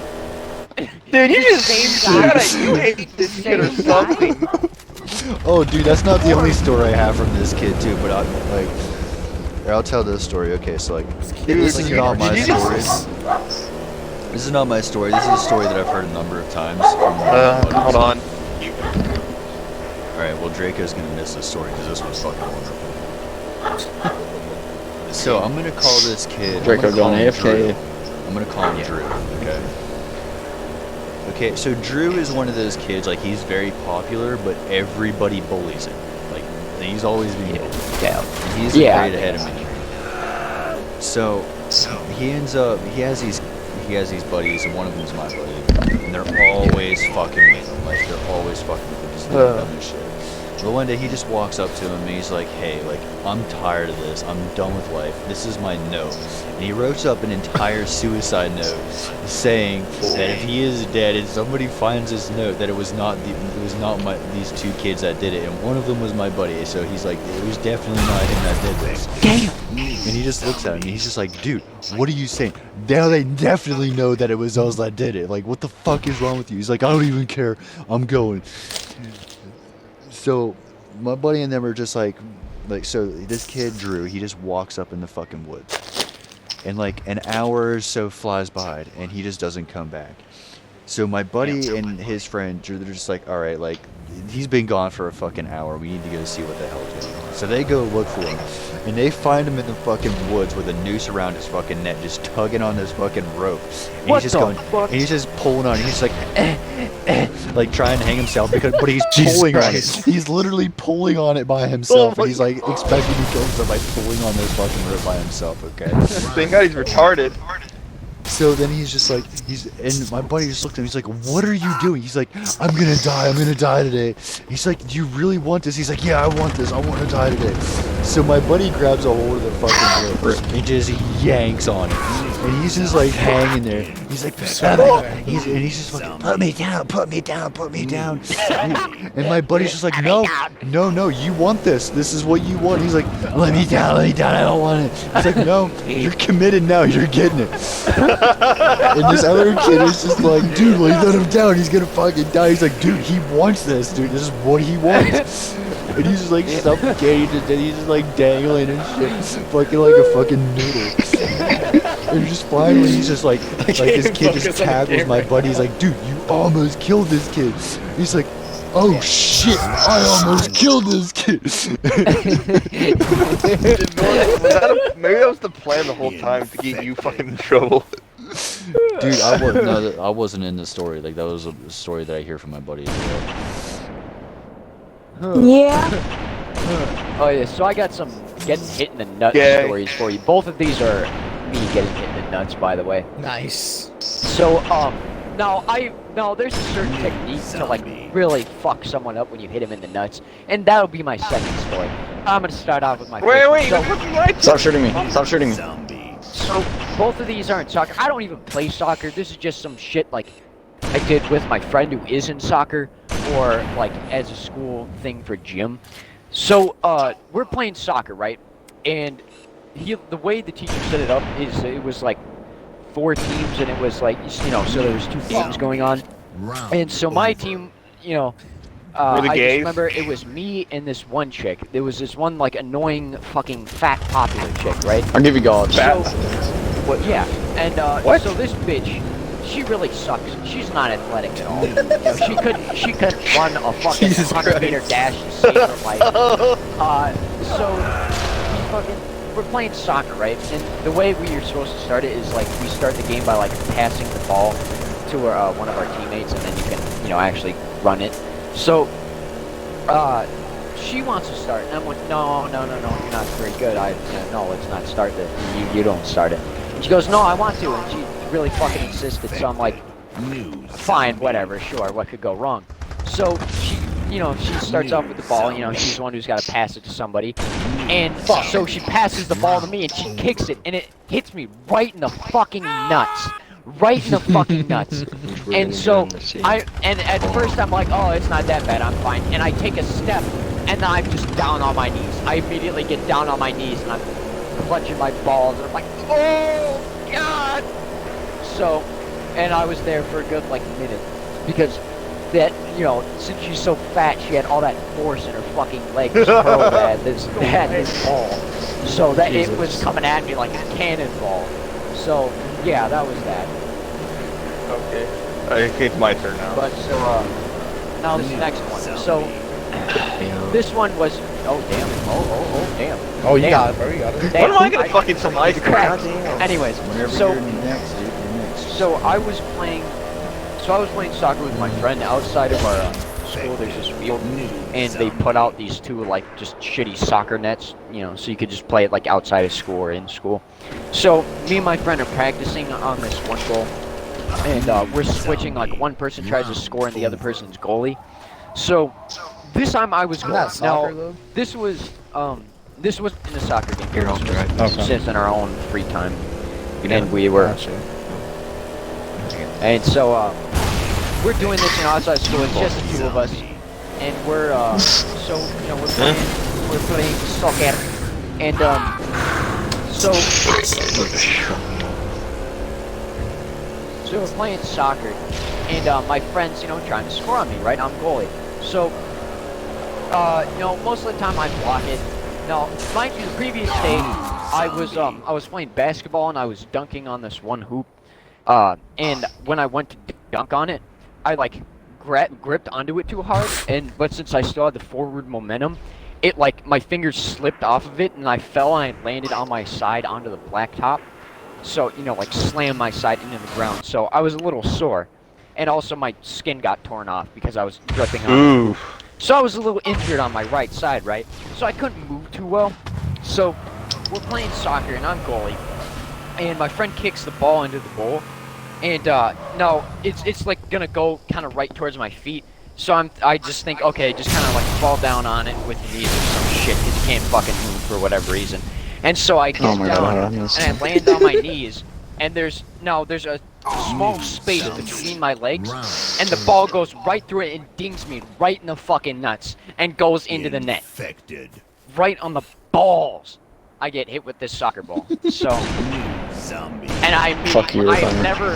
Dude, you just Same guy. you hate this kid or Same guy. something. Oh, dude, that's not the only story I have from this kid, too, but I'll tell this story. Okay, so, like, Dude, this is not my did you story. just- This is not my story. This is a story that I've heard a number of times. From Hold on. Alright, well, Draco's gonna miss this story because this was fucking wonderful. So, I'm gonna call this kid. Draco I'm gonna call going him AFK. Drew. I'm gonna call him Drew, okay? Okay, so Drew is one of those kids, like, he's very popular, but everybody bullies him. Like, he's always being bullied. Yeah. And he's Yeah, a grade ahead of me. So, he ends up, he has these buddies, and one of them's my buddy. And they're always fucking with him. Like, they're always fucking with him. Just doing dumb shit. But one day he just walks up to him and he's like, hey, like, I'm tired of this. I'm done with life. This is my note. And he wrote up an entire suicide note saying that if he is dead and somebody finds this note, that it was not these two kids that did it, and one of them was my buddy. So he's like, it was definitely not him that did this. Damn. And he just looks at me. He's just like, dude, what are you saying? Now they definitely know that it was us that did it. Like, what the fuck is wrong with you? He's like, I don't even care. I'm going. So, my buddy and them are just like, so this kid, Drew, he just walks up in the fucking woods. And like an hour or so flies by, and he just doesn't come back. So my buddy and his friend, Drew, they're just like, alright, like, he's been gone for a fucking hour. We need to go see what the hell is going on. So they go look for him. And they find him in the fucking woods with a noose around his fucking neck, just tugging on this fucking rope. And What he's just the going, fuck? and he's just pulling on it. He's like, like trying to hang himself, but he's pulling on it. He's literally pulling on it by himself. And he's like expecting to kill himself by pulling on this fucking rope by himself, okay? Thank God he's retarded. So then he's just like, and my buddy just looked at him, he's like, what are you doing? He's like, I'm gonna die today. He's like, do you really want this? He's like, yeah, I want this, I want to die today. So my buddy grabs a hold of the fucking rope and just yanks on it. And he's just like hanging there. He's like, he's just fucking, put me down. And my buddy's just like, no, you want this. This is what you want. He's like, let me down, I don't want it. He's like, no, you're committed now, you're getting it. And this other kid is just like, dude, like, let him down, he's gonna fucking die. He's like, dude, he wants this, dude, this is what he wants. And he's just like suffocating, and he's just like dangling and shit, fucking like a fucking noodle. And just finally, he's just like this kid just tackles my buddy. He's like, dude, you almost killed this kid. He's like, oh shit, I almost killed this kid. Maybe that was the plan the whole time to get you fucking in trouble. Dude, I wasn't in the story. Like, that was a story that I hear from my buddy as well. Yeah. Oh yeah, so I got some getting hit in the nuts Yay. stories for you. Both of these are me getting hit in the nuts, by the way. Nice. So, now there's a certain technique to like really fuck someone up when you hit him in the nuts, and that'll be my second story. I'm gonna start off with my first Wait, one. what? Stop shooting me. Stop shooting me. Zombie. So both of these aren't soccer. I don't even play soccer. This is just some shit like I did with my friend who is in soccer, or like as a school thing for gym. So we're playing soccer, right? And the way the teacher set it up is it was like 4 teams, and it was like, you know, so there was 2 games going on. And so my team, you know, Were the I just gays? remember it was me and this one chick. There was this one like annoying fucking fat popular chick, right? I'll give you God. So, yeah, and What? so this bitch, she really sucks. She's not athletic at all. You know, she couldn't run a fucking Jesus 100-meter Christ. dash to save her life. So we're playing soccer, right? And the way we are supposed to start it is like we start the game by like passing the ball to one of our teammates, and then you can actually run it. So she wants to start, and I'm like, no, you're not very good. No, let's not start this. You don't start it. And she goes, no, I want to, and she really fucking insisted. So I'm like, fine, whatever, sure. What could go wrong? So she starts off with the ball. She's the one who's got to pass it to somebody, and so she passes the ball to me, and she kicks it, and it hits me right in the fucking nuts. Right in the fucking nuts. And so and at first I'm like, oh, it's not that bad, I'm fine. And I take a step, and then I'm just down on my knees. I immediately get down on my knees, and I'm clutching my balls, and I'm like, oh God. So, and I was there for a good like minute, because that, since she's so fat, she had all that force in her fucking legs hurled at this ball. So that it was coming at me like a cannonball. So yeah, that was that. Okay. It's my turn now. But so now this next one. So this one was oh damn. Oh damn. Oh, you Damn. got it, bro. You got it. When am I gonna fucking survive? Correct. Anyways, Whenever so you're next, dude, you're next. so I was playing soccer with my friend outside of our school. There's this field, and they put out these two like just shitty soccer nets, so you could just play it like outside of school or in school. So me and my friend are practicing on this one goal, and we're switching. Like one person tries to score and the other person's goalie. So this time I was Isn't goal. that soccer, Now though? this was in a soccer game. You're This off was track. Okay. just in our own free time, and we were. Gotcha. And so, we're doing this outside school. It's just the two of us, and we're we're playing soccer, and so we're playing soccer, and my friend's trying to score on me, right? I'm goalie, so most of the time I block it. Now, mind you, the previous day I was playing basketball and I was dunking on this one hoop. And when I went to dunk on it, I like gripped onto it too hard, but since I still had the forward momentum, it like my fingers slipped off of it and I fell and I landed on my side onto the blacktop. So, like slammed my side into the ground. So I was a little sore. And also my skin got torn off because I was gripping on it. Ooh. So I was a little injured on my right side, right? So I couldn't move too well. So we're playing soccer and I'm goalie. And my friend kicks the ball into the goal. And no, it's like gonna go kind of right towards my feet. So I just think, okay, just kind of like fall down on it with your knees or some shit because you can't fucking move for whatever reason. And so I get Oh my down God, I and missed I land on my knees. And there's a small space between my legs, and the ball goes right through it and dings me right in the fucking nuts and goes into the net. Infected. Right on the balls. I get hit with this soccer ball. So, Zombie. and I Fuck mean, you, I've Connor. never,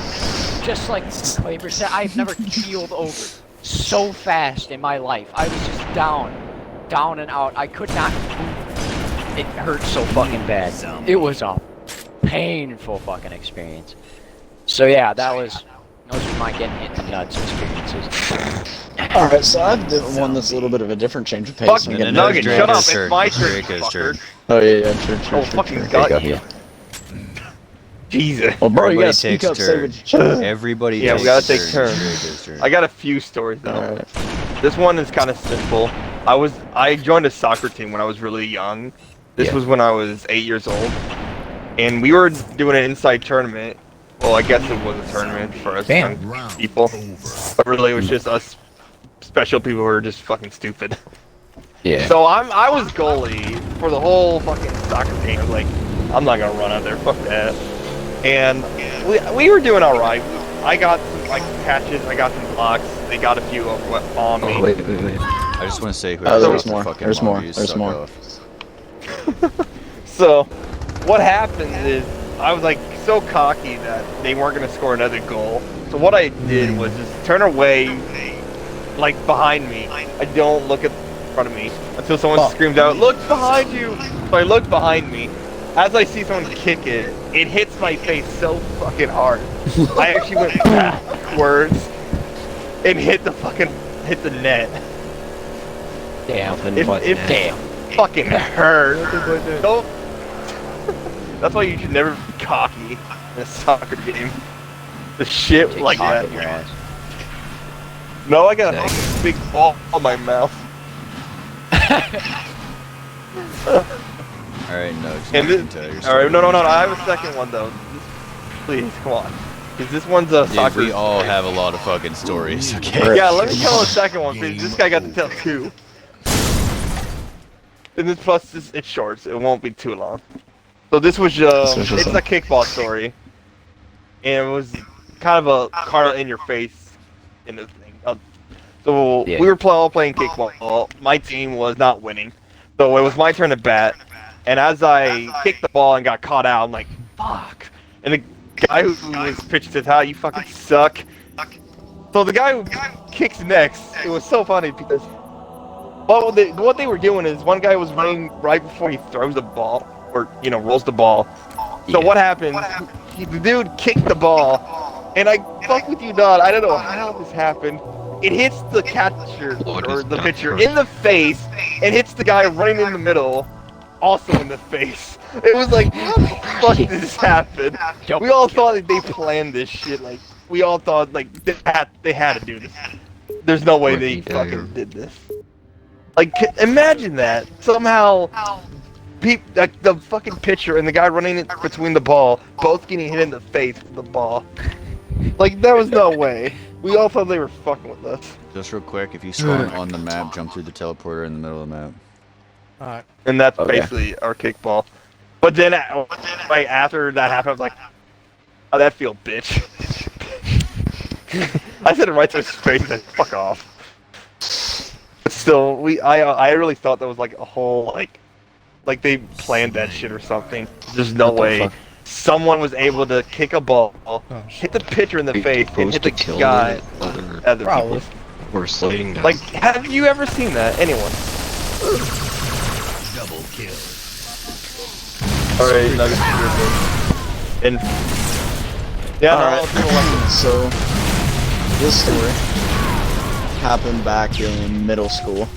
just like Claver said, I've never keeled over so fast in my life. I was just down and out. I could not move. It hurt so fucking bad. It was a painful fucking experience. So yeah, those were my getting hit in the nuts experiences. Alright, so I've one that's a little bit of a different change of pace. Fuck I'm you, getting Nugget, nervous. shut up, Draco's it's my turn. turn, Draco's fucker. turn. Oh yeah, true. Oh, fucking true. God. Yeah. Jesus. Well, bro, you Everybody gotta speak takes up, say turns. what you Everybody Yeah, we takes gotta take turns. turns. Draco's turn. I got a few stories though. Alright. This one is kind of simple. I joined a soccer team when I was really young. This was when I was 8 years old, and we were doing an inside tournament. Well, I guess it was a tournament for us young people, but really it was just us special people who were just fucking stupid. Yeah. So I was goalie for the whole fucking soccer team. I was like, I'm not gonna run out there, fuck that. And we were doing all right. I got some like catches, I got some blocks. They got a few on me. Oh, wait. I just want to say, Oh, whoever there's the more. fucking There's more. longest There's suck more. off. So, what happened is I was like so cocky that they weren't gonna score another goal. So what I did was just turn away like behind me. I don't look at front of me until someone screams out, "Look behind you!" So I look behind me. As I see someone kick it, it hits my face so fucking hard. I actually went backwards and hit the net. Damn. It Damn. fucking hurt. Don't. That's why you should never be cocky in a soccer game. The shit Take like cock that. in your ass. No, I got a fucking big ball on my mouth. Alright, no. And alright, no, I have a second one though. Please, come on. Because this one's a Dude, soccer. we all story. have a lot of fucking stories, okay? Yeah, let me tell the second one, because this guy got to tell two. And this plus, it's short, so it won't be too long. So this was, it's a kickball story. And it was kind of a card in your face in the thing. So Yeah. we were all playing kickball. My team was not winning. So it was my turn to bat. And as I kicked the ball and got caught out, I'm like, fuck. And the guy who was pitching says, "How you fucking suck." So the guy who kicks next, it was so funny because what they were doing is one guy was running right before he throws the ball or rolls the ball. So what happened? The dude kicked the ball, and I fuck with you not. I don't know how this happened. It hits the catcher or the pitcher in the face, and hits the guy running in the middle, also in the face. It was like, how the fuck did this happen? We all thought that they planned this shit. Like, we all thought like they had to do this. There's no way they fucking did this. Like, imagine that somehow. Like the fucking pitcher and the guy running in between the ball, both getting hit in the face with the ball. Like, there was no way. We all thought they were fucking with us. Just real quick, if you spawn on the map, jump through the teleporter in the middle of the map. Alright. And that's basically our kickball. But then, right after that happened, I was like, "Oh, that feel, bitch." I said it right to his face and said, "Fuck off." But still, I really thought that was like a whole, like they planned that shit or something. There's no way someone was able to kick a ball, hit the pitcher in the face, and hit the guy. Other people. Or sliding down. Like, have you ever seen that? Anyone? Double kill. Alright, and yeah, Alright, so this story happened back in middle school.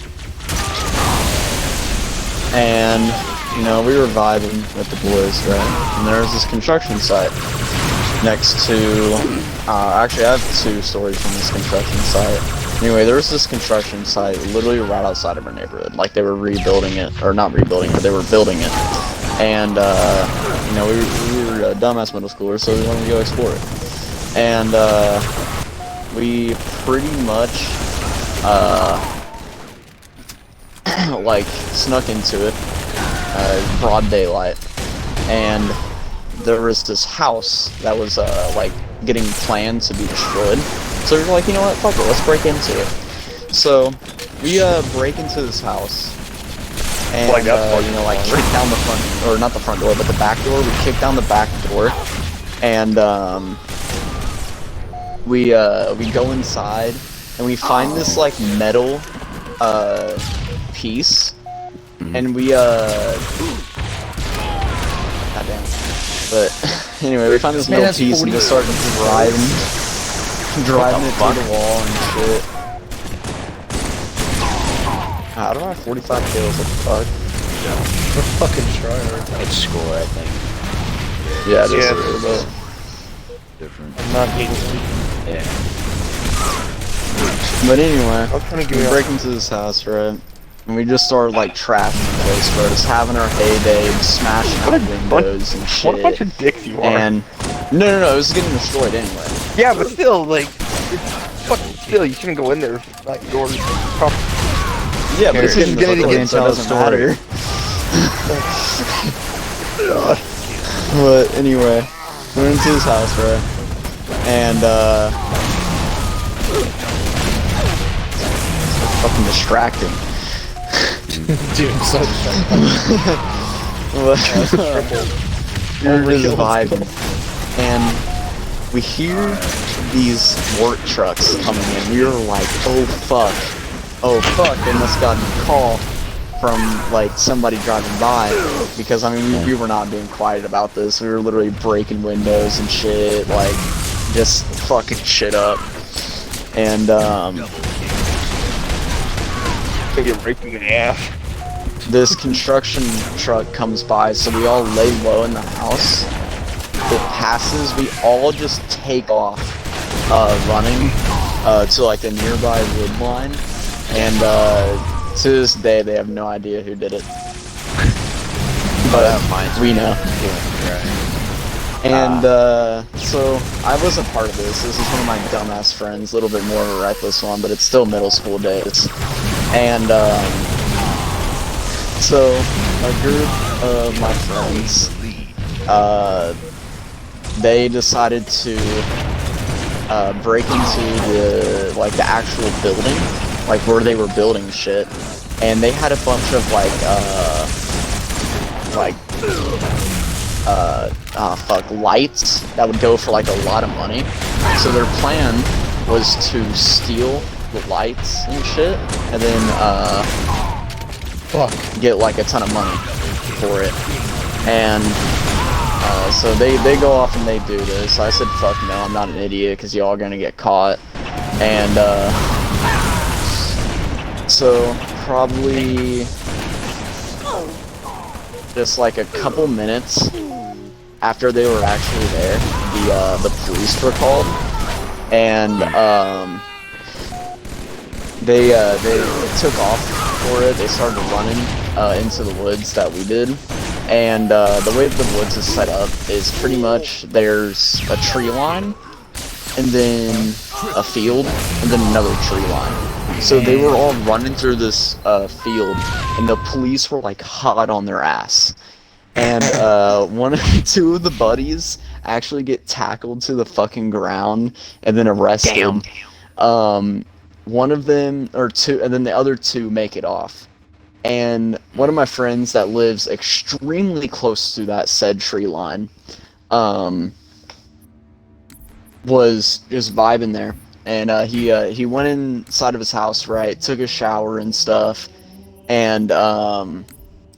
And, we were vibing with the boys, right? And there was this construction site next to, actually I have two stories from this construction site. Anyway, there was this construction site literally right outside of our neighborhood. Like, they were rebuilding it, or not rebuilding, but they were building it. And, we were dumbass middle schoolers, so we wanted to go explore it. And, we pretty much, like, snuck into it, broad daylight, and there was this house that was, like, getting planned to be destroyed. So we were like, you know what, fuck it, let's break into it. So, we, break into this house, and, like, kick down the front, or not the front door, but the back door. We kick down the back door, and, we go inside, and we find this, like, metal, piece, and we, goddamn. But, anyway, we find this metal piece and just start driving it through the wall and shit. I don't have 45 kills, what the fuck? We're fucking tryhard. It's score, I think. Yeah, it is Yeah, a little bit. Different. I'm not getting Yeah. But anyway, I'm trying to we give break into this house, right? And we just started, like, trashing the place, bro. Just having our heyday, smashing out windows and shit. What a bunch of dicks you are. And, no, it was getting destroyed anyway. Yeah, but still, like, it's fucking still, you shouldn't go in there, like, doors. Yeah, but it's This is getting gonna destroyed, so it doesn't matter. But anyway, we went into his house, right? And, fucking distracting. Dude, so We were just vibing, and we hear these work trucks coming in. We were like, oh fuck, they must got a call from like somebody driving by, because I mean we were not being quiet about this. We were literally breaking windows and shit, like just fucking shit up. And Get raped in the ass. this construction truck comes by, so we all lay low in the house. It passes, we all just take off running to like the nearby wood line, and to this day they have no idea who did it. But we know. And so I was a part of this. This is one of my dumbass friends, a little bit more of a reckless one, but it's still middle school days. And so a group of my friends, they decided to break into the actual building, like where they were building shit, and they had a bunch of lights that would go for like a lot of money. So their plan was to steal the lights and shit, and then get like a ton of money for it. And so they go off and they do this. I said, fuck no, I'm not an idiot, because y'all are gonna get caught. And so probably just like a couple minutes after they were actually there, the police were called, and they took off for it. They started running into the woods that we did, and the way the woods is set up is pretty much there's a tree line, and then a field, and then another tree line. So they were all running through this field, and the police were like hot on their ass. And two of the buddies actually get tackled to the fucking ground and then arrested. Damn. One of them, or two, and then the other two make it off. And one of my friends that lives extremely close to that said tree line, was just vibing there. And he went inside of his house, right, took a shower and stuff, and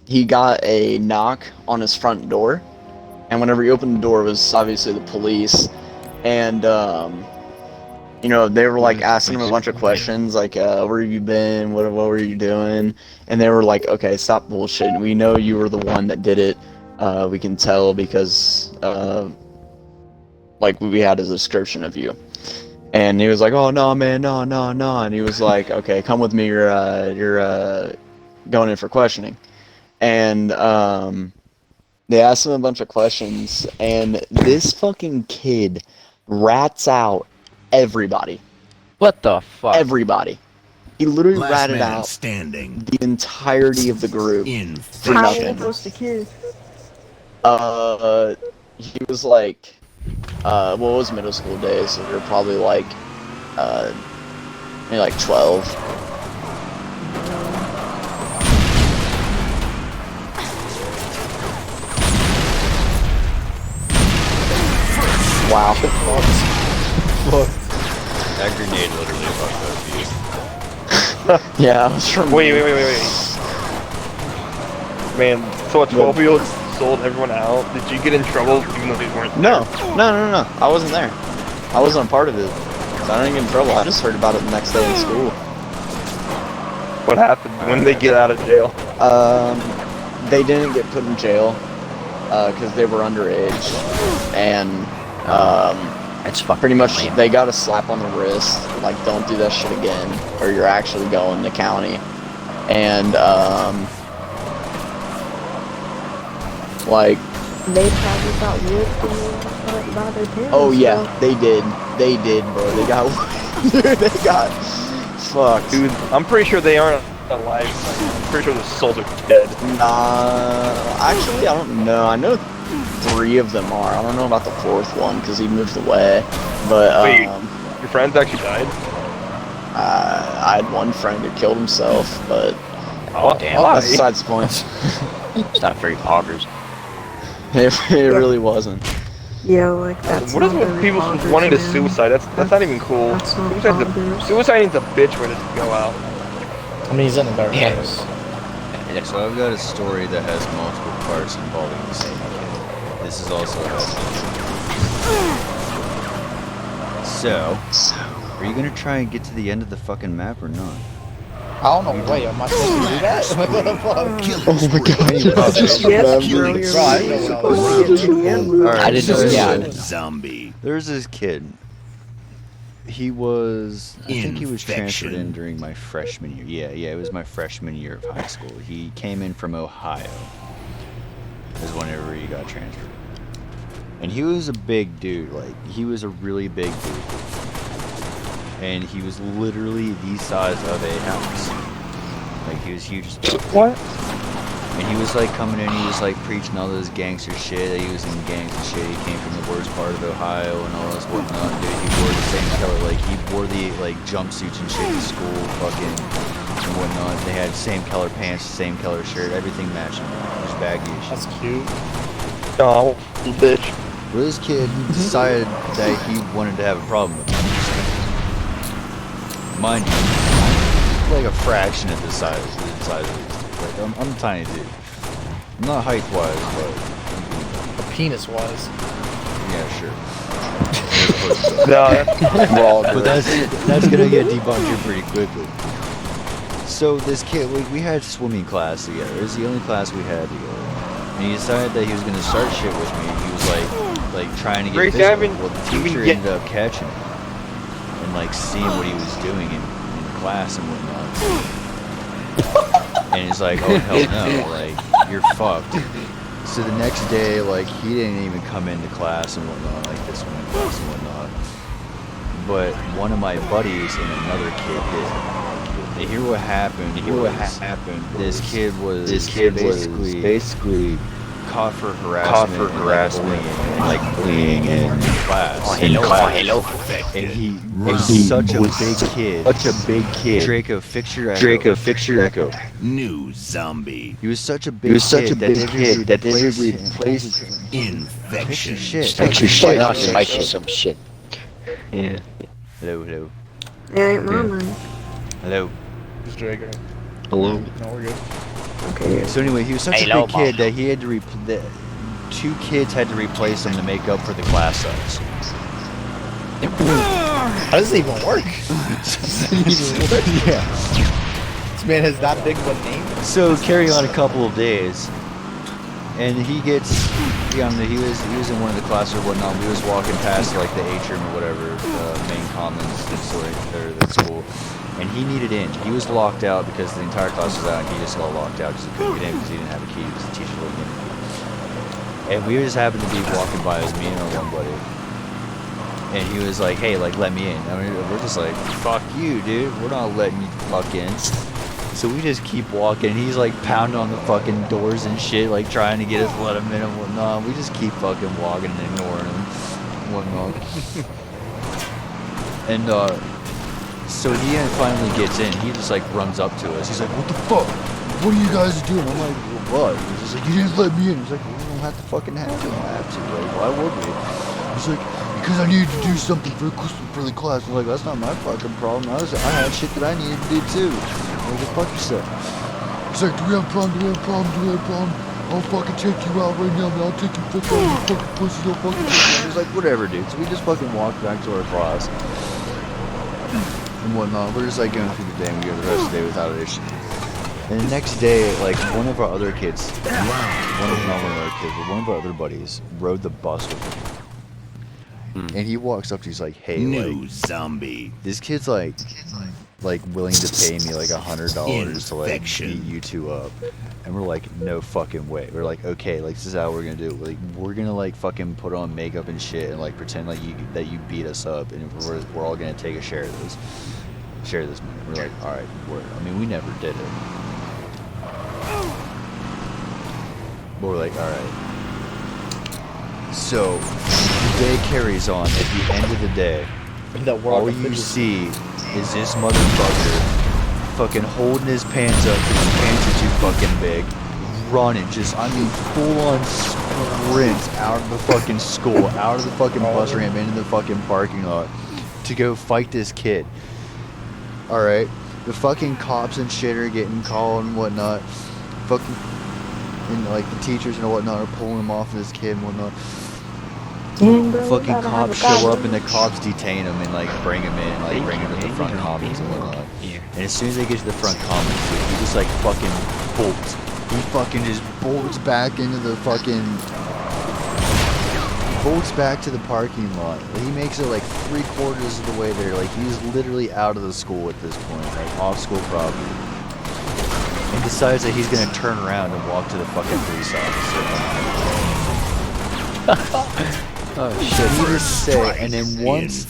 he got a knock on his front door, and whenever he opened the door, it was obviously the police, and you know, they were like asking him a bunch of questions, like where have you been, what were you doing, and they were like, okay, stop bullshitting, we know you were the one that did it, we can tell because like we had a description of you. And he was like, oh no man, no, and he was like, okay, come with me, you're going in for questioning. And they asked him a bunch of questions, and this fucking kid rats out everybody. What the fuck? Everybody. He literally Last ratted man out standing. the entirety of the group In for How nothing. old was the kid? He was like, well, it was middle school days, so we were probably like, maybe like 12. Wow. That grenade literally fucked up, dude. Yeah, I was from. Wait. Man, so a 12-year-old sold everyone out. Did you get in trouble even though they weren't? No. I wasn't there. I wasn't a part of it. So I didn't get in trouble. I just heard about it the next day in school. What happened? When did they get out of jail? They didn't get put in jail because they were underage, and It's fucking pretty much lame. they got a slap on the wrist, like don't do that shit again, or you're actually going to county. And like, They probably got whipped by their parents. oh yeah, so- they did, bro. They got, they got fucked. Dude, I'm pretty sure they aren't alive. I'm pretty sure the souls are dead. Actually, I don't know. I know 3 of them are. I don't know about the 4th one because he moved away. But Wait, your friends actually died? I had one friend who killed himself, but Oh, damn. Why? that's besides the point. It's not very poggers. It really wasn't. Yeah, like that's What is not with very people bonkers, wanting to man. suicide? That's not even cool. That's not bonkers. Suiciding's a bitch when it go out. I mean, he's in a better Yeah. place. So I've got a story that has multiple parts involving the same kid. This is also So, are you gonna try and get to the end of the fucking map or not? I don't know. Wait, am I supposed to do that? What the fuck? Oh my god. Yes, bro, you're Right, really no, supposed to get to the end with it. Alright, I didn't know. so Yeah. Zombie. There's this kid. He was, I think he was transferred in Infection. during my freshman year. Yeah, it was my freshman year of high school. He came in from Ohio. Is whenever he got transferred. And he was a big dude, like, he was a really big dude. And he was literally the size of a house. Like, he was huge as fuck. What? And he was like coming in, he was like preaching all this gangster shit, that he was in gangs and shit, he came from the worst part of Ohio and all this whatnot, dude. He wore the same color, like, he wore the, like, jumpsuits and shit to school, fucking, and whatnot. They had same color pants, same color shirt, everything matching. It was baggy as shit. That's cute. Oh, bitch. Well, this kid decided that he wanted to have a problem with me. Mind you, like a fraction of the size of these. Like, I'm a tiny dude. I'm not height-wise, but The penis was. yeah, sure. No, that's wrong. But that's gonna get debunked here pretty quickly. So this kid, we had swimming class together. It was the only class we had together. And he decided that he was gonna start shit with me. He was like trying to get Grace, physical. I haven't Well, the even teacher get- ended up catching him and like seeing what he was doing in class and whatnot. And he's like, oh hell no, like you're fucked. So the next day, like he didn't even come into class and whatnot, like this swimming class and whatnot. But one of my buddies and another kid did. And hear what happened. This kid was basically caught for harassment, and like bullying in class. Hello. And he was such a big kid. Draco, fix your echo. New zombie. He was such a big kid that they replaced him. Infection. Shit. I'll spice you some shit. Yeah. Hello. It ain't my money. Hello. It's Draco. Hello. No, we're good. Okay. So anyway, he was such Hello, a big kid that he had to two kids had to replace him to make up for the class size. How does it even work? Yeah. This man has that big of a name. So carry on a couple of days, and he gets, he was in one of the classes or whatnot. We was walking past like the atrium or whatever, main commons, or the school, and he needed in. He was locked out because the entire class was out, and he just got locked out because he couldn't get in because he didn't have a key because the teacher wouldn't give him a key. And we just happened to be walking by, it was me and our one buddy. And he was like, hey, like, let me in. I mean, we're just like, fuck you, dude. We're not letting you fuck in. So we just keep walking. He's like pounding on the fucking doors and shit, like trying to get us to let him in and whatnot. We just keep fucking walking and ignoring him and whatnot. And so he finally gets in. He just like runs up to us. He's like, what the fuck? What are you guys doing? I'm like, what? He's just like, you didn't let me in. He's like, well, we don't have to fucking have to. I have to. Like, why would we? He's like, because I needed to do something for the class. I'm like, that's not my fucking problem. I had shit that I needed to do too. Like, go fuck yourself. He's like, do we have a problem? I'll fucking take you out right now, man. I'll take you fucking out, you fucking pussy, don't fucking take me. He's like, whatever, dude. So we just fucking walked back to our class and whatnot. We're just like going through the day and we go the rest of the day without an issue. And the next day, like, one of our other kids, one of our other buddies rode the bus with him. And he walks up to, he's like, hey, New like, zombie. this kid's like willing to pay me like $100 to like Infection. beat you two up. And we're like, no fucking way. We're like, okay, like this is how we're gonna do it. Like, we're gonna like fucking put on makeup and shit and like pretend like that you beat us up, and we're all gonna take a share of this money. We're like, all right, I mean, we never did it, but we're like, all right. So the day carries on. At the end of the day, That we're all you see is this motherfucker fucking holding his pants up because his pants are too fucking big, running, just, I mean, full-on sprints out of the fucking school, out of the fucking bus ramp, into the fucking parking lot, to go fight this kid. Alright? The fucking cops and shit are getting called and whatnot. Fucking, and like, the teachers and whatnot are pulling him off of this kid and whatnot. Fucking cops show up and the cops detain him and like bring him in, like bring him to the front commons and whatnot. And as soon as they get to the front commons, dude, he just like fucking bolts. He fucking just bolts back into the fucking, bolts back to the parking lot. He makes it like 3/4 of the way there. Like he's literally out of the school at this point, like off school property. And decides that he's gonna turn around and walk to the fucking police officer. Oh shit! He just say, and then once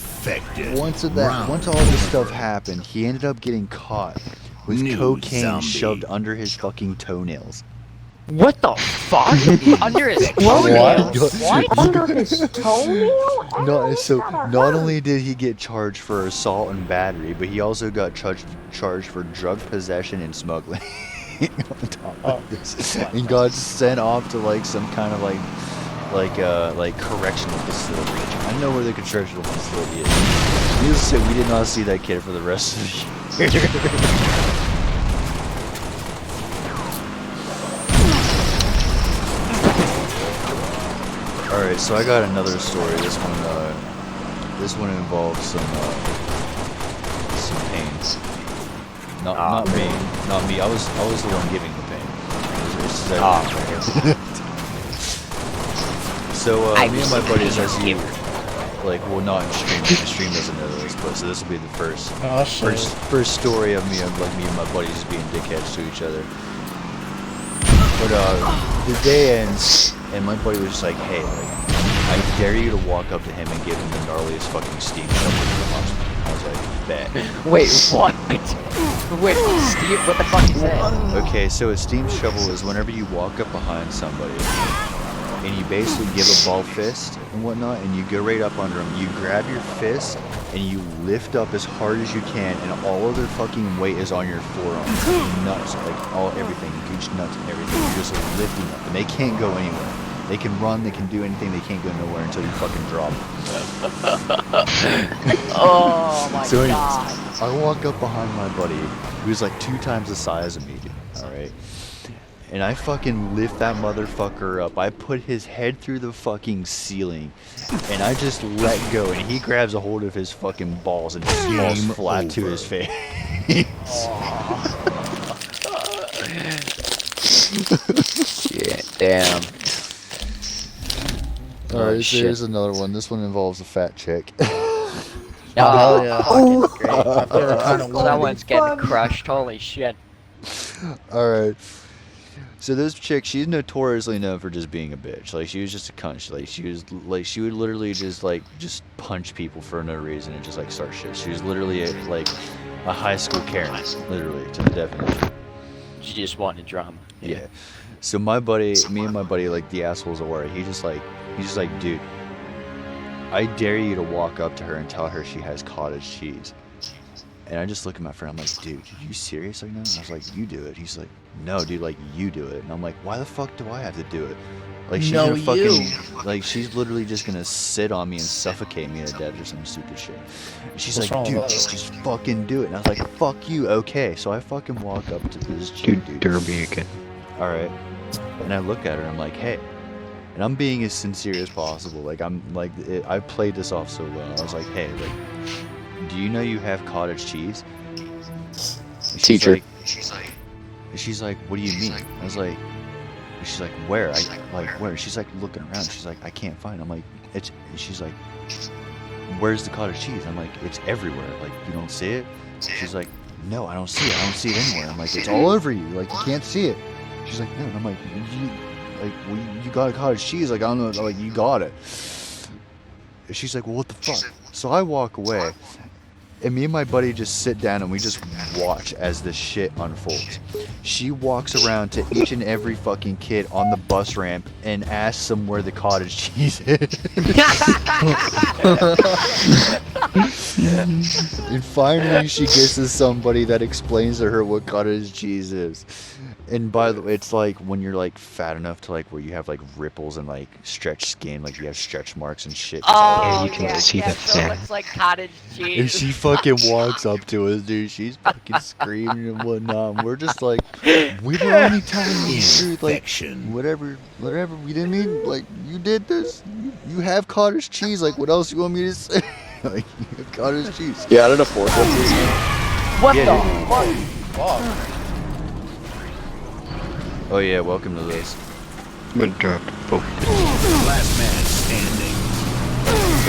all this stuff happened, he ended up getting caught with New cocaine zombie. shoved under his fucking toenails. What the fuck? Under his What? toenails? What? Under his toenail? No, so not only did he get charged for assault and battery, but he also got charged for drug possession and smuggling. On top of this, and got sent off to like some kind of like correctional facility. I know where the correctional facility is. Needless to say, we did not see that kid for the rest of the year. Alright, so I got another story. This one involves some pains. Not me. I was the one giving the pain. So me and my buddies, as you like, well, not in stream. The stream doesn't know this, but so this will be the first story of me and my buddies being dickheads to each other. But the day ends, and my buddy was just like, "Hey, like, I dare you to walk up to him and give him the gnarliest fucking steam shovel in the hospital." I was like, "Bet." Wait, what? Wait, Steve, what the fuck is that? Okay, so a steam shovel is whenever you walk up behind somebody and you basically give a ball fist and whatnot, and you go right up under them. You grab your fist and you lift up as hard as you can, and all of their fucking weight is on your forearms, nuts, like everything, gooch nuts and everything. You're just like lifting up, and they can't go anywhere. They can run, they can do anything, they can't go nowhere until you fucking drop them. Oh my So anyways, god. I walk up behind my buddy, who's like 2 times the size of me, alright? And I fucking lift that motherfucker up. I put his head through the fucking ceiling, and I just let go, and he grabs a hold of his fucking balls and just falls flat to his face. Shit, damn. Alright, so shit. here's another one. This one involves a fat chick. Oh, yeah. fucking great. Kind of Someone's getting crushed. Holy shit. Alright. So this chick, she's notoriously known for just being a bitch. Like, she was just a cunt. She would literally just punch people for no reason and just like start shit. She was literally a high school Karen, literally, to the definition. She just wanted drama. Yeah. So me and my buddy, like the assholes that were, he's just like, dude, I dare you to walk up to her and tell her she has cottage cheese. And I just look at my friend, I'm like, dude, are you serious right now? And I was like, you do it. He's like, no, dude, like, you do it. And I'm like, why the fuck do I have to do it? Like, she's gonna fucking, like, she's literally just gonna sit on me and suffocate me to death or some stupid shit. And she's What's like, wrong dude, with that? just fucking do it. And I was like, fuck you, okay. So I fucking walk up to this chick, dude. Derby again. Alright. And I look at her and I'm like, hey. And I'm being as sincere as possible. Like, I played this off so well. I was like, hey, like, do you know you have cottage cheese? And Teacher. She's like, what do you mean? I was like, she's like, where? Where? She's like looking around. She's like, I can't find it. I'm like, and she's like, where's the cottage cheese? I'm like, it's everywhere. Like, you don't see it? She's like, no, I don't see it. I don't see it anywhere. I'm like, it's all over you. Like, you can't see it. She's like, no. And I'm like, you got a cottage cheese. Like, I don't know. Like, you got it. She's like, well, what the fuck? So I walk away, and me and my buddy just sit down and we just watch as this shit unfolds. She walks around to each and every fucking kid on the bus ramp and asks them where the cottage cheese is. And finally she gets to somebody that explains to her what cottage cheese is. And by the way, it's like when you're like fat enough to like where you have like ripples and like stretched skin, like you have stretch marks and shit. Yeah, Oh, you can yeah, see yeah, the so it fat. looks like cottage And cheese. she fucking walks up to us, dude. She's fucking screaming and whatnot. And we're just like, we were only telling you the truth, like Infection. whatever. We didn't mean like you did this. You have cottage cheese. Like what else you want me to say? Like you have cottage cheese. You added a fourth one, please. What Yeah, the fuck? Fuck. Oh yeah, welcome to this. But dropped both. Last man standing.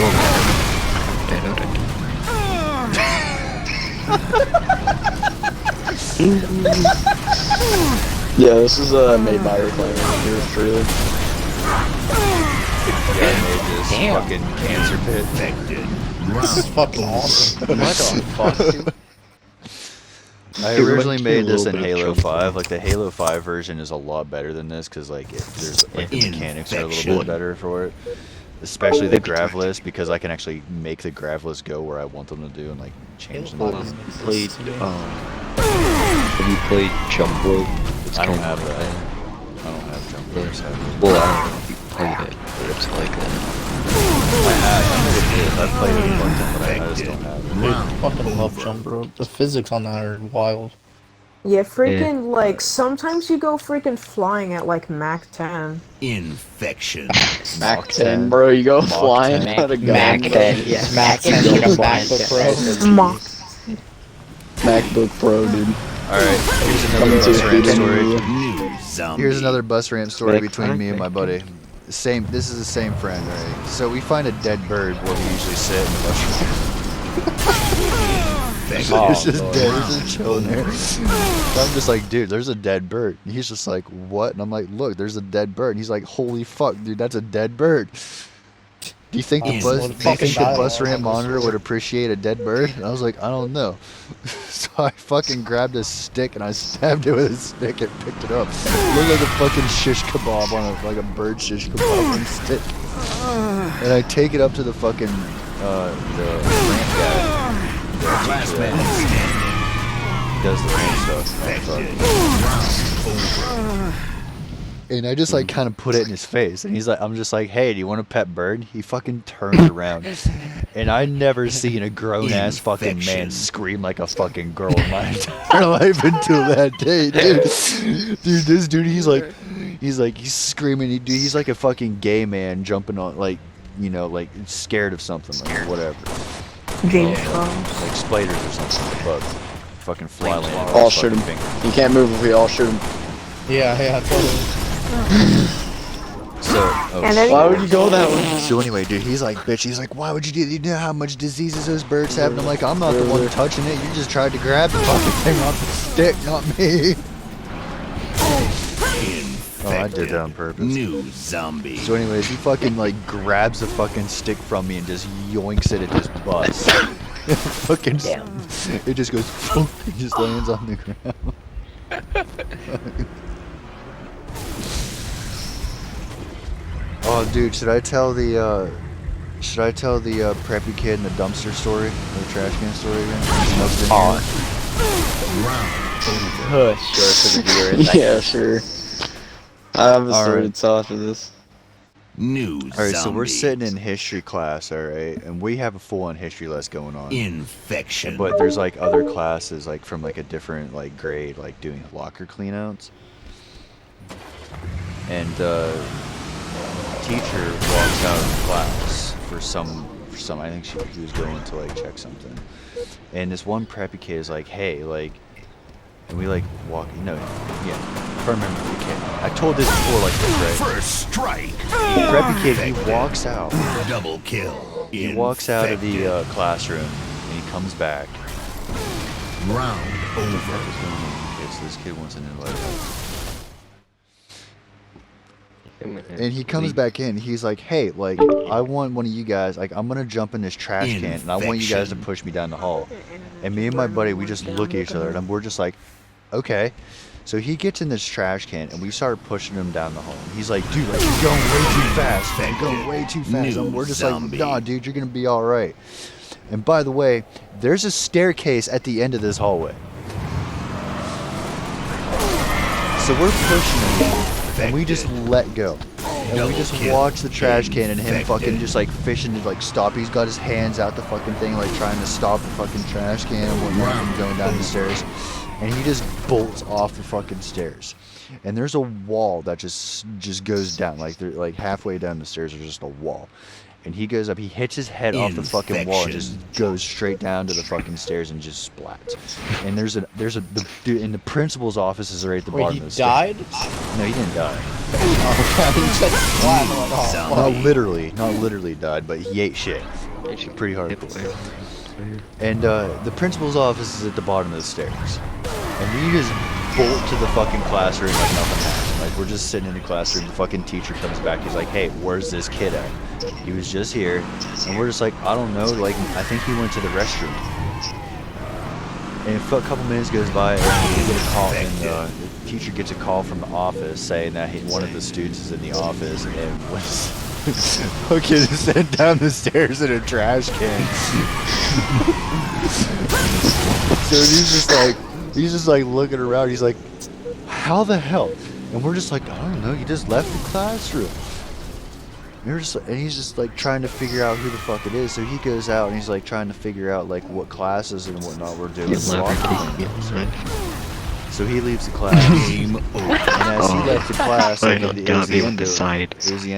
Yeah, this is made by Reclaimer. Here's truly. Yeah, I made this Damn. fucking cancer pit. Infected. This is fucking awesome. What the fuck, dude? I It originally reminds me a made this little in bit of Halo Jump 5. Rope. Like the Halo 5 version is a lot better than this because like there's like the mechanics are a little bit Infection. better for it. Especially the Gravless because I can actually make the Gravless go where I want them to do and like change them. Halo Have 5 you is played, today. have you played Jump Rope? It's I don't kinda have like that. I don't have jump ropes. Well, I don't know if you played it, but it's like that. I've played it a bunch, but I just don't have it. Dude, I fucking love Jump Rope. The physics on that are wild. Yeah, freaking, like, sometimes you go freaking flying at, like, Mach 10. Infection. Mach 10, bro. You go flying Mach- out of gun. Mach bro. 10, yeah. Mac 10 10 with a flying MacBook at Pro. Mach. MacBook Pro, dude. Alright, here's another Coming to bus a ramp theater story. near you. New zombie. Here's another bus ramp story Mac between me and my 5, buddy. This is the same friend, right? So we find a dead bird where we usually sit in the bus ramp. Infection. It's just dead. It's just chilling there. So I'm just like, dude, there's a dead bird. And he's just like, what? And I'm like, look, there's a dead bird. And he's like, holy fuck, dude, that's a dead bird. Do you think the Yes. bus, What do you think the fucking bus dialogue ramp on this monitor story. would appreciate a dead bird? And I was like, I don't know. So I fucking grabbed a stick and I stabbed it with a stick and picked it up. It looked like a fucking shish kebab on a like a bird shish kebab on a stick. And I take it up to the fucking the ramp guy. Last The man teacher standing. that does the ramp stuff. Infected. Round over. And I just like kind of put it in his face, and he's like, I'm just like, hey, do you want a pet bird? He fucking turns around, and I never seen a grown ass fucking man Infection. scream like a fucking girl in my entire life until that day, dude. Dude, this dude, he's screaming. He's like a fucking gay man jumping on like, you know, like scared of something, like whatever, James Bond. like spiders or something. But fucking fly land. on All his shoot fucking him. finger. You can't move if we all shoot him. Yeah, totally. So, oh, And then- Why would you go that way? So anyway, dude, he's like, bitch, he's like, why would you do that? You know how much diseases those birds have? And I'm like, I'm not the one touching it. You just tried to grab the fucking thing off the stick, not me. Oh, I did that on purpose. New zombie. So anyways, he fucking like grabs the fucking stick from me and just yoinks it at this bus. Fucking, it just goes, it just lands on the ground. Oh, dude, should I tell the preppy kid in the dumpster story, or the trash can story again? Snubbed in here? Sure, for the viewers. Yeah, sure. I have a All story right. to tell after this. New zombie. Alright, so we're sitting in history class, alright, and we have a full-on history lesson going on. Infection. But there's like other classes, like from like a different like grade, like doing locker cleanouts. And teacher walks out of class for some I think he was going to like check something. And this one preppy kid is like, hey, like, and we like walk, yeah, if I remember the kid. I told this before like this, right? First strike. The preppy kid, he walks out. Double kill. He walks out of the classroom and he comes back. Round What the over. fuck is going on? Okay, so this kid wants an invite. And he comes back in. He's like, "Hey, like, I want one of you guys. Like, I'm gonna jump in this trash can, and I want you guys to Infection. push me down the hall." And me and my buddy, we just look at each other, and we're just like, "Okay." So he gets in this trash can, and we start pushing him down the hall. And he's like, "Dude, like, you're going way too fast. You're going way too fast." And we're just Zombie. like, "Nah, dude, you're gonna be all right." And by the way, there's a staircase at the end of this hallway. So we're pushing him, and we just let go. And we just watch the trash can and him fucking just like fishing to like stop. He's got his hands out the fucking thing, like trying to stop the fucking trash can and whatnot from going down the stairs. And he just bolts off the fucking stairs. And there's a wall that just goes down, like halfway down the stairs. There's just a wall. And he goes up, he hits his head off the fucking wall and just goes straight down to the fucking stairs and just splats. And there's a dude in the principal's office is right at the Wait, bottom he of the stairs. died? No, he didn't die. You said flat, I'm like, oh, Not literally died, but he ate shit. Pretty hardcore. And the principal's office is at the bottom of the stairs. And we just bolt to the fucking classroom like nothing happened. Like we're just sitting in the classroom, the fucking teacher comes back, he's like, hey, where's this kid at? He was just here. And we're just like, I don't know, like I think he went to the restroom. And a couple minutes goes by and we get a call, and the teacher gets a call from the office saying that one of the students is in the office and was fucking sent down the stairs in a trash can. So he's just like looking around. He's like, how the hell? And we're just like, I don't know. He just left the classroom. And he's just like trying to figure out who the fuck it is. So he goes out and he's like trying to figure out like what classes and whatnot we're doing. So he leaves the class. And as he left the class, like, it was the end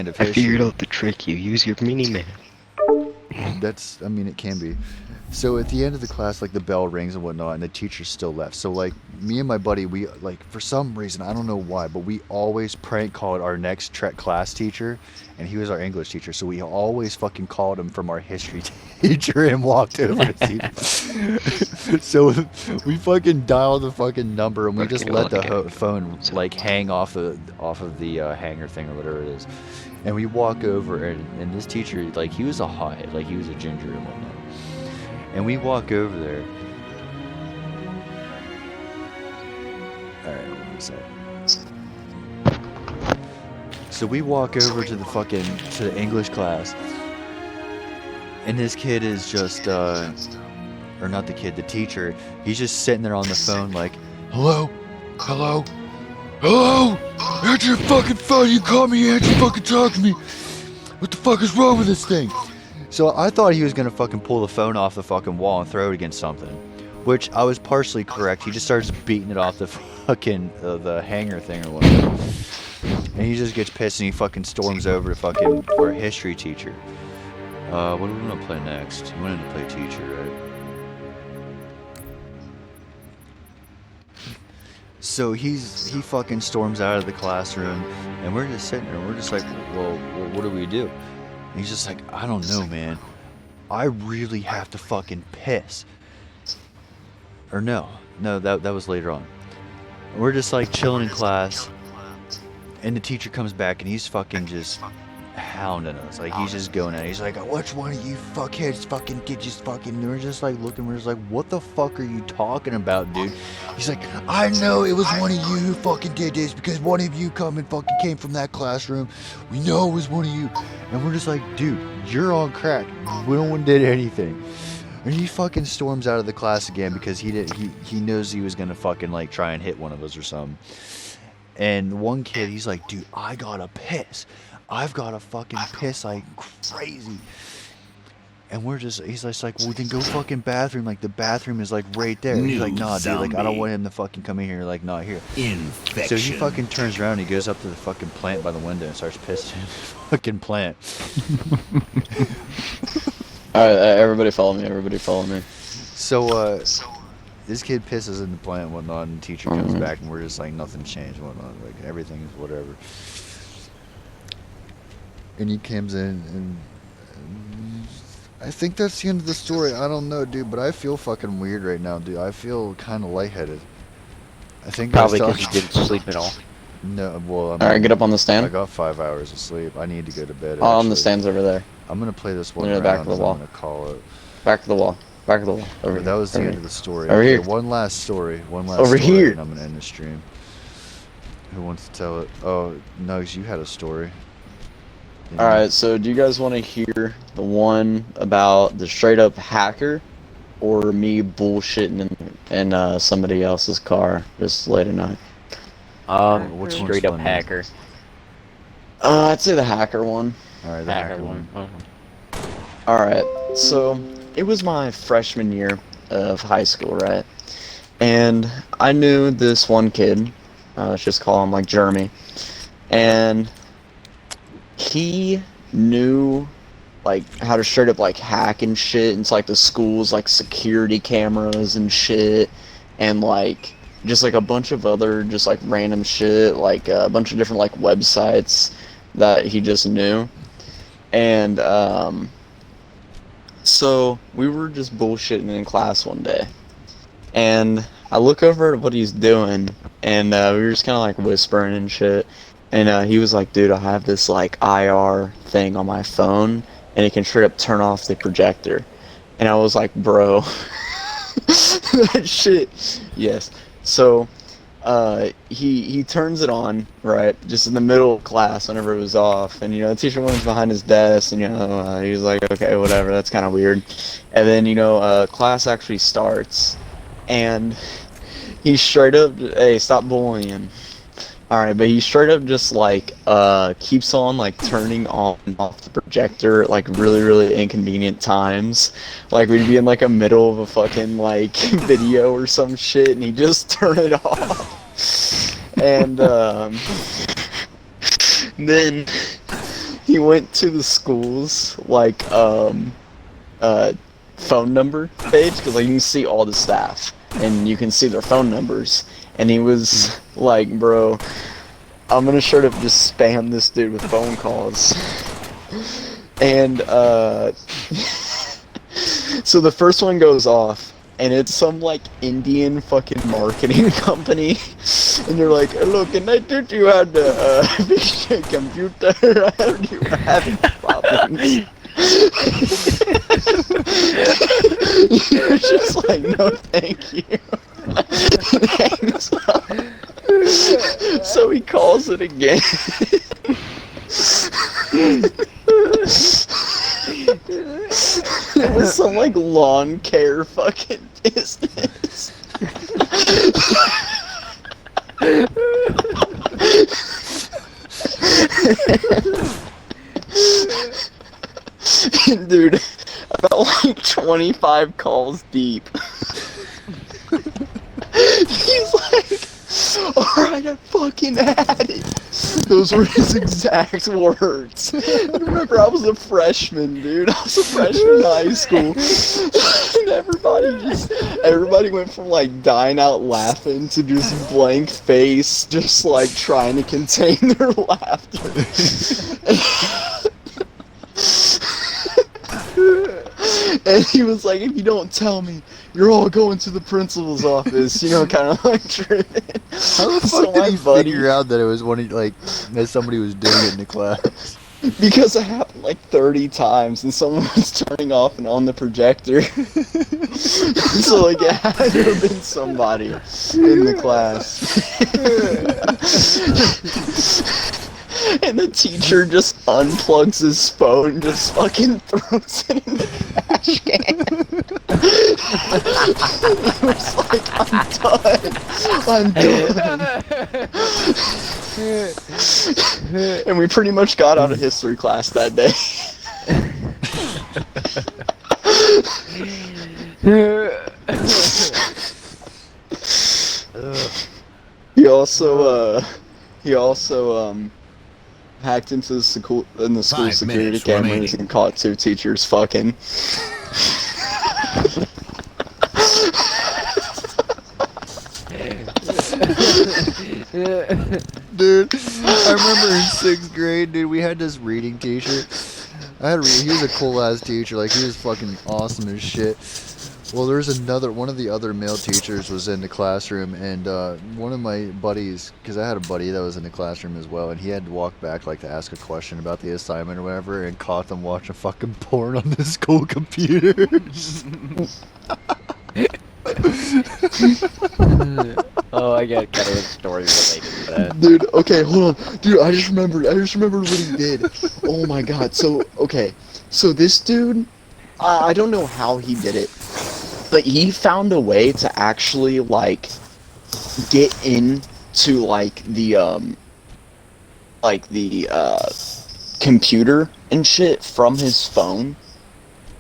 of I history. figured out the trick. You use your mini-man. I mean, it can be. So at the end of the class, like the bell rings and whatnot, and the teacher's still left. So like me and my buddy, we like for some reason, I don't know why, but we always prank called our next class teacher, and he was our English teacher. So we always fucking called him from our history teacher and walked over to see him. So we fucking dialed the fucking number and we just let the phone like hang off of the hanger thing or whatever it is. And we walk over and this teacher, like he was a hothead, like he was a ginger and whatnot. And we walk over there. Alright, what was that? So we walk over to the English class. And this kid is just, or not the kid, the teacher. He's just sitting there on the phone like, hello? Hello? Hello? Answer your fucking phone, you call me, answer fucking talk to me. What the fuck is wrong with this thing? So I thought he was gonna fucking pull the phone off the fucking wall and throw it against something, which I was partially correct. He just starts beating it off the fucking the hanger thing or whatever, and he just gets pissed and he fucking storms over to fucking our history teacher. What do we want to play next? We wanted to play teacher, right? So he fucking storms out of the classroom, and we're just sitting there. And we're just like, well, what do we do? And he's just like, I don't know, man. I really have to fucking piss. Or no, that was later on. We're just like chilling in class, and the teacher comes back, and he's fucking just hounding us. Like he's just going at it. He's like, which one of you fuckheads fucking get just fucking. And we're just like looking. We're just like, what the fuck are you talking about, dude? He's like, I know it was one of you who fucking did this because one of you came from that classroom. We know it was one of you. And we're just like, dude, you're on crack. No one did anything. And he fucking storms out of the class again because he knows he was gonna fucking like try and hit one of us or something. And one kid, he's like, dude, I gotta piss. I've gotta fucking piss like crazy. And he's just like, well, then go fucking bathroom. Like, the bathroom is like right there. He's like, nah, dude, like, I don't want him to fucking come in here, like, not here. Infection. So he fucking turns around, he goes up to the fucking plant by the window and starts pissing in the fucking plant. Alright, everybody follow me. So, this kid pisses in the plant and whatnot, and the teacher comes back, and we're just like, nothing changed and whatnot. Like, everything is whatever. And he comes in, and I think that's the end of the story. I don't know, dude, but I feel fucking weird right now, dude. I feel kind of lightheaded. I think Probably because you didn't sleep at all. No, well, Alright, get up on the stand. I got 5 hours of sleep. I need to go to bed. On the actually. stands over there. I'm gonna play this one Near the round, back of the and wall. I'm gonna call it. Back to the wall. Over That was the here. end of the story. Over Okay, here. One last story. Over here. And I'm gonna end the stream. Who wants to tell it? Oh, Nugs, you had a story. Didn't you? Alright, so do you guys want to hear the one about the straight up hacker, or me bullshitting in somebody else's car just late at night? Which one's Straight up funny? hacker. I'd say the hacker one. Alright, the hacker one. Alright, so it was my freshman year of high school, right? And I knew this one kid, let's just call him like Jeremy, and he knew like how to straight up like hack and shit into like the school's like security cameras and shit, and like just like a bunch of other just like random shit, like a bunch of different like websites that he just knew. And so we were just bullshitting in class one day, and I look over at what he's doing, and we were just kind of like whispering and shit, and he was like, dude, I have this like IR thing on my phone, and it can straight up turn off the projector. And I was like, bro, that shit, yes. So he turns it on, right, just in the middle of class whenever it was off, and the teacher went behind his desk, and he was like, okay, whatever, that's kind of weird. And then class actually starts, and he straight up, hey, stop bullying. Alright, but he straight up just like keeps on like turning on and off the projector at like really, really inconvenient times. Like we'd be in like a middle of a fucking like video or some shit, and he just turn it off. And then he went to the school's like phone number page, because like you can see all the staff and you can see their phone numbers. And he was like, bro, I'm gonna straight up just spam this dude with phone calls. And so the first one goes off, and it's some like Indian fucking marketing company. And they're like, hello, can I teach you how to fix your computer? I heard you were having problems. You're just like, no thank you. Hangs up. So he calls it again. It was some like lawn care fucking business. Dude, about like 25 calls deep. He's like, alright, I fucking had it. Those were his exact words. Remember, I was a freshman, dude. I was a freshman in high school. And everybody went from like dying out laughing to just blank face, just like trying to contain their laughter. And he was like, if you don't tell me, you're all going to the principal's office, kind of like driven. How the fuck did he figure out that it was that somebody was doing it in the class? Because it happened like 30 times, and someone was turning off and on the projector. So like it had to have been somebody in the class. And the teacher just unplugs his phone and just fucking throws it in the trash can. He was like, I'm done. And we pretty much got out of history class that day. He also hacked into the school security cameras and caught 2 teachers fucking. Dude, I remember in 6th grade, dude, we had this reading teacher. He was a cool ass teacher, like he was fucking awesome as shit. Well, there's one of the other male teachers was in the classroom, and one of my buddies, because I had a buddy that was in the classroom as well, and he had to walk back like to ask a question about the assignment or whatever, and caught them watching fucking porn on the school computers. Oh, I got kind of a story related to that. Dude, okay, hold on. Dude, I just remembered what he did. Oh my god, so this dude, I don't know how he did it, but he found a way to actually, like, get in to like the computer and shit from his phone,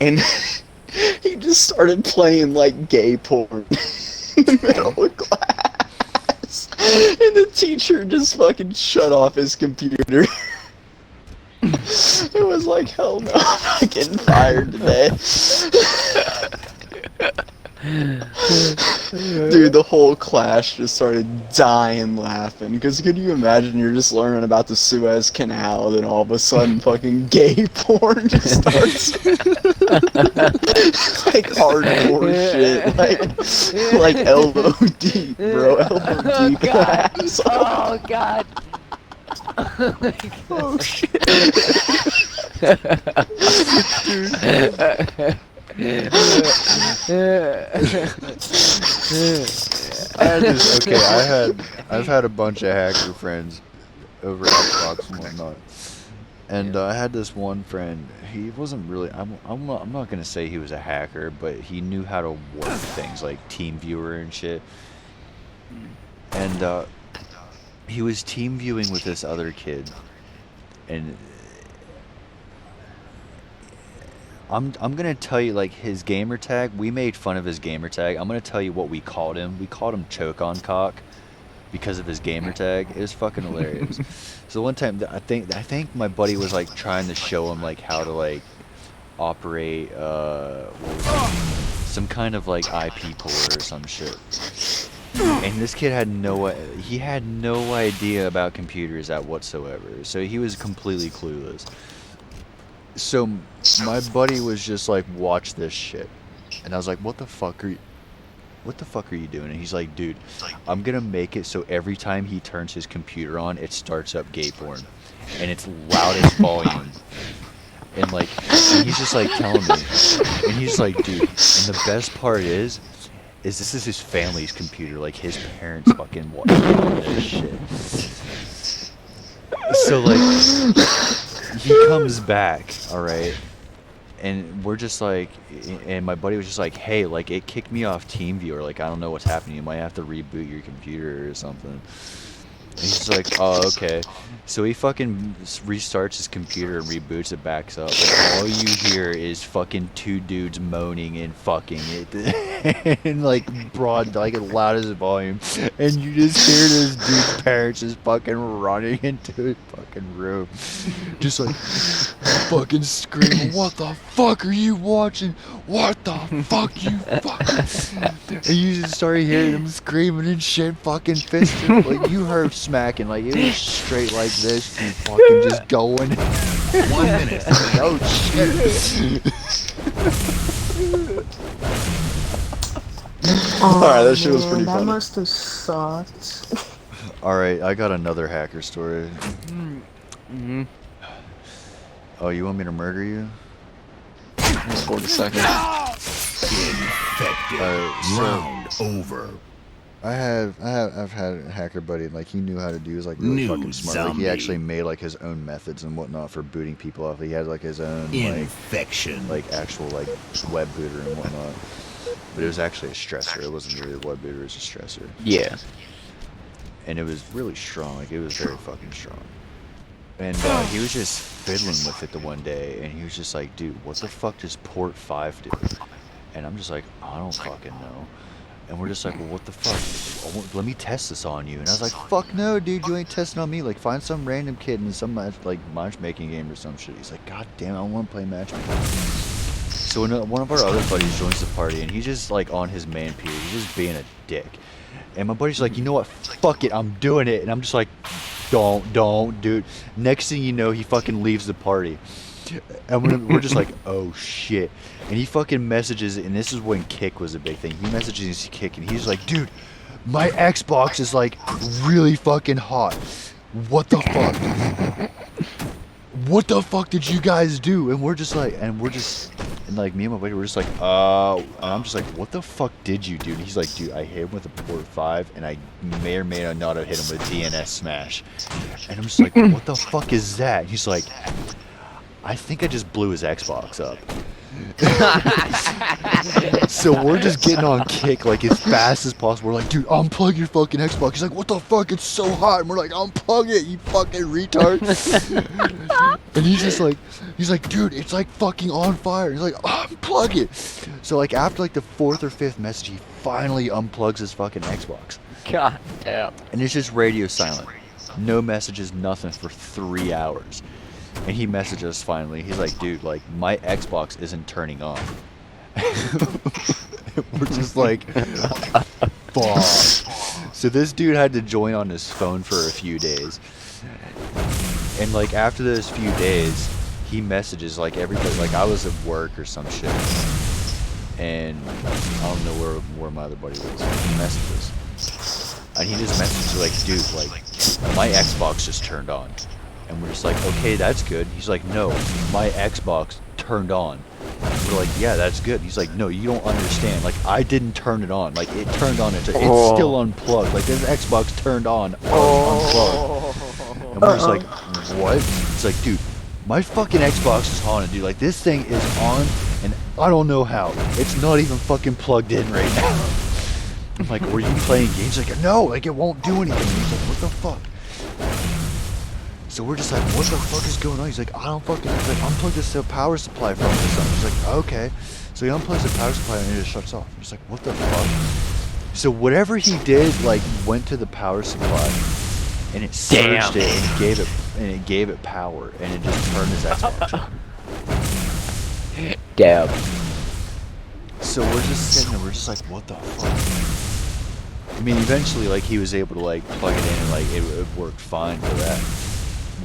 and he just started playing like gay porn in the middle of class, and the teacher just fucking shut off his computer. It was like, hell no, I'm not getting fired today. Dude, the whole class just started dying laughing. Because could you imagine you're just learning about the Suez Canal, then all of a sudden fucking gay porn just starts. Like hardcore shit. Like elbow deep, bro. Elbow deep. God. Asshole. Oh god. Oh shit. I've had a bunch of hacker friends over Xbox and whatnot, and I had this one friend. He wasn't really. I'm not gonna say he was a hacker, but he knew how to work things like TeamViewer and shit. And he was team viewing with this other kid, and I'm gonna tell you, like, his gamer tag. We made fun of his gamer tag. I'm gonna tell you what we called him. We called him Choke on Cock because of his gamer tag. It was fucking hilarious. So one time, I think my buddy was like trying to show him like how to like operate what was it? Some kind of like IP port or some shit. And this kid had no idea about computers whatsoever. So he was completely clueless. So my buddy was just like, watch this shit. And I was like, what the fuck are you doing? And he's like, dude, I'm gonna make it so every time he turns his computer on, it starts up gay porn. And it's loudest volume. And like, and he's just like telling me. And he's like, dude, and the best part is this is his family's computer. Like, his parents fucking watch this shit. So like, he comes back, alright, and we're just like, and my buddy was just like, hey, like, it kicked me off TeamViewer, like, I don't know what's happening, you might have to reboot your computer or something. And he's just like, oh, okay. So he fucking restarts his computer and reboots it back up, and all you hear is fucking two dudes moaning and fucking it, and like broad, like as loud as volume, and you just hear this dude's parents just fucking running into his fucking room, just like fucking screaming, what the fuck are you watching? What the fuck you fucking? And you just started hearing him screaming and shit, fucking fisting, like you heard smacking, like it was straight like this, and fucking just going. 1 minute. Oh shit. Alright, that shit was man, pretty that funny. must have sucked. Alright, I got another hacker story. Mm-hmm. Oh, you want me to murder you? It's 40 seconds. Infected. Alright, so Round over. I've had a hacker buddy, and like he knew how to do, he was like really New fucking smart. Like zombie. he actually made like his own methods and whatnot for booting people off. He had like his own Infection. like actual like web booter and whatnot. But it was actually a stressor. It wasn't really a web booter, it was a stressor. Yeah. And it was really strong, like it was very fucking strong. And he was just fiddling with it the one day, and he was just like, dude, what the fuck does port 5 do? And I'm just like, I don't fucking know. And we're just like, well, what the fuck? Let me test this on you. And I was like, fuck no, dude, you ain't testing on me. Like, find some random kid in some matchmaking game or some shit. He's like, god damn, I don't want to play matchmaking. So one of our other buddies joins the party, and he's just like on his man period. He's just being a dick. And my buddy's like, you know what? Fuck it, I'm doing it. And I'm just like, don't, dude. Next thing you know, he fucking leaves the party. And we're just like, oh shit. And he fucking messages, and this is when Kick was a big thing. He messages Kick, and he's like, dude, my Xbox is like really fucking hot. What the fuck? What the fuck did you guys do? And we're just like, and like me and my buddy were just like, and I'm just like, what the fuck did you do? And he's like, dude, I hit him with a port 5, and I may or may not have hit him with a DNS smash. And I'm just like, what the fuck is that? And he's like, I think I just blew his Xbox up. So we're just getting on kick like as fast as possible. We're like, dude, unplug your fucking Xbox. He's like, what the fuck? It's so hot. And we're like, unplug it, you fucking retard. And he's just like, dude, it's like fucking on fire. He's like, unplug it. So like after like the 4th or 5th message, he finally unplugs his fucking Xbox. God damn. And it's just radio silent. No messages, nothing for 3 hours. And he messaged us finally. He's like, dude, like, my Xbox isn't turning on. We're just like, fuck. So this dude had to join on his phone for a few days. And like after those few days, he messages like everybody, like I was at work or some shit. And I don't know where my other buddy was. He messages. And he just messaged like, dude, like, my Xbox just turned on. And we're just like, okay, that's good. He's like, no, my Xbox turned on. We're like, yeah, that's good. He's like, no, you don't understand. Like, I didn't turn it on. Like, it turned on. It's still unplugged. Like, this Xbox turned on, unplugged. And we're just like, what? It's like, dude, my fucking Xbox is on, dude. Like, this thing is on, and I don't know how. It's not even fucking plugged in right now. I'm like, were you playing games? He's like, no, like, it won't do anything. He's like, what the fuck? So we're just like, what the fuck is going on? He's like, I don't fucking, he's like, unplug this power supply from it or something. He's like, okay. So he unplugs the power supply and it just shuts off. I'm just like, what the fuck? So whatever he did, like, went to the power supply and it surged it and it gave it power and it just turned his Xbox on. Damn. So we're just sitting there, we're just like, what the fuck? I mean, eventually, like, he was able to, like, plug it in and, like, it worked fine for that.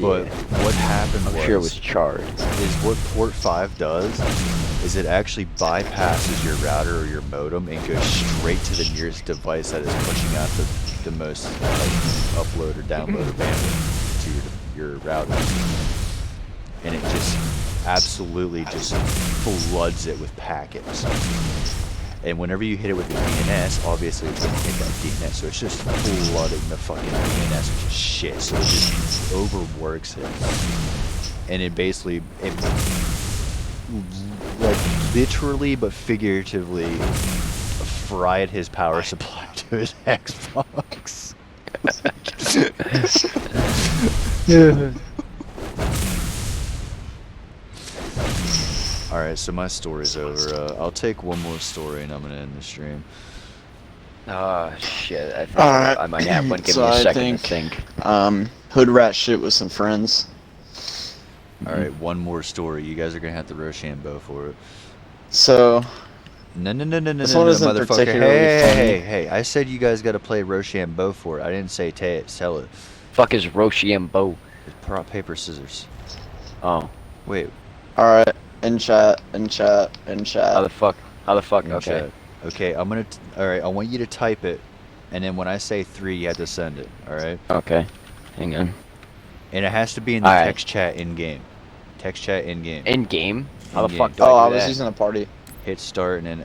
But what happened I'm sure it was charged. Is what Port 5 does is it actually bypasses your router or your modem and goes straight to the nearest device that is pushing out the most, like, upload or download bandwidth to your router. And it just absolutely just floods it with packets. And whenever you hit it with the DNS, obviously it's going to hit that DNS, so it's just flooding the fucking DNS, which is shit, so it just overworks it. And it basically, like, literally but figuratively fried his power supply to his Xbox. Alright, so my story's over. I'll take one more story and I'm gonna end the stream. Oh shit, I think Alright. I might have one. Give So me a I second to think. Hood rat shit with some friends. Alright, one more story. You guys are gonna have to Rochambeau for it. So, No, this one isn't motherfucker. particularly funny. Hey, I said you guys gotta play Rochambeau for it. I didn't say sell it. Fuck is Rochambeau? It's rock, paper, scissors. Oh, Wait, alright, in chat. how the fuck? in Okay. chat. Okay, I'm gonna. Alright, I want you to type it, and then when I say 3, you have to send it. Alright? Okay. Hang on. And it has to be in the Alright. text chat in game. Text chat in game. In game? How the In-game. fuck do Oh, I I do was that? using a party. Hit start and then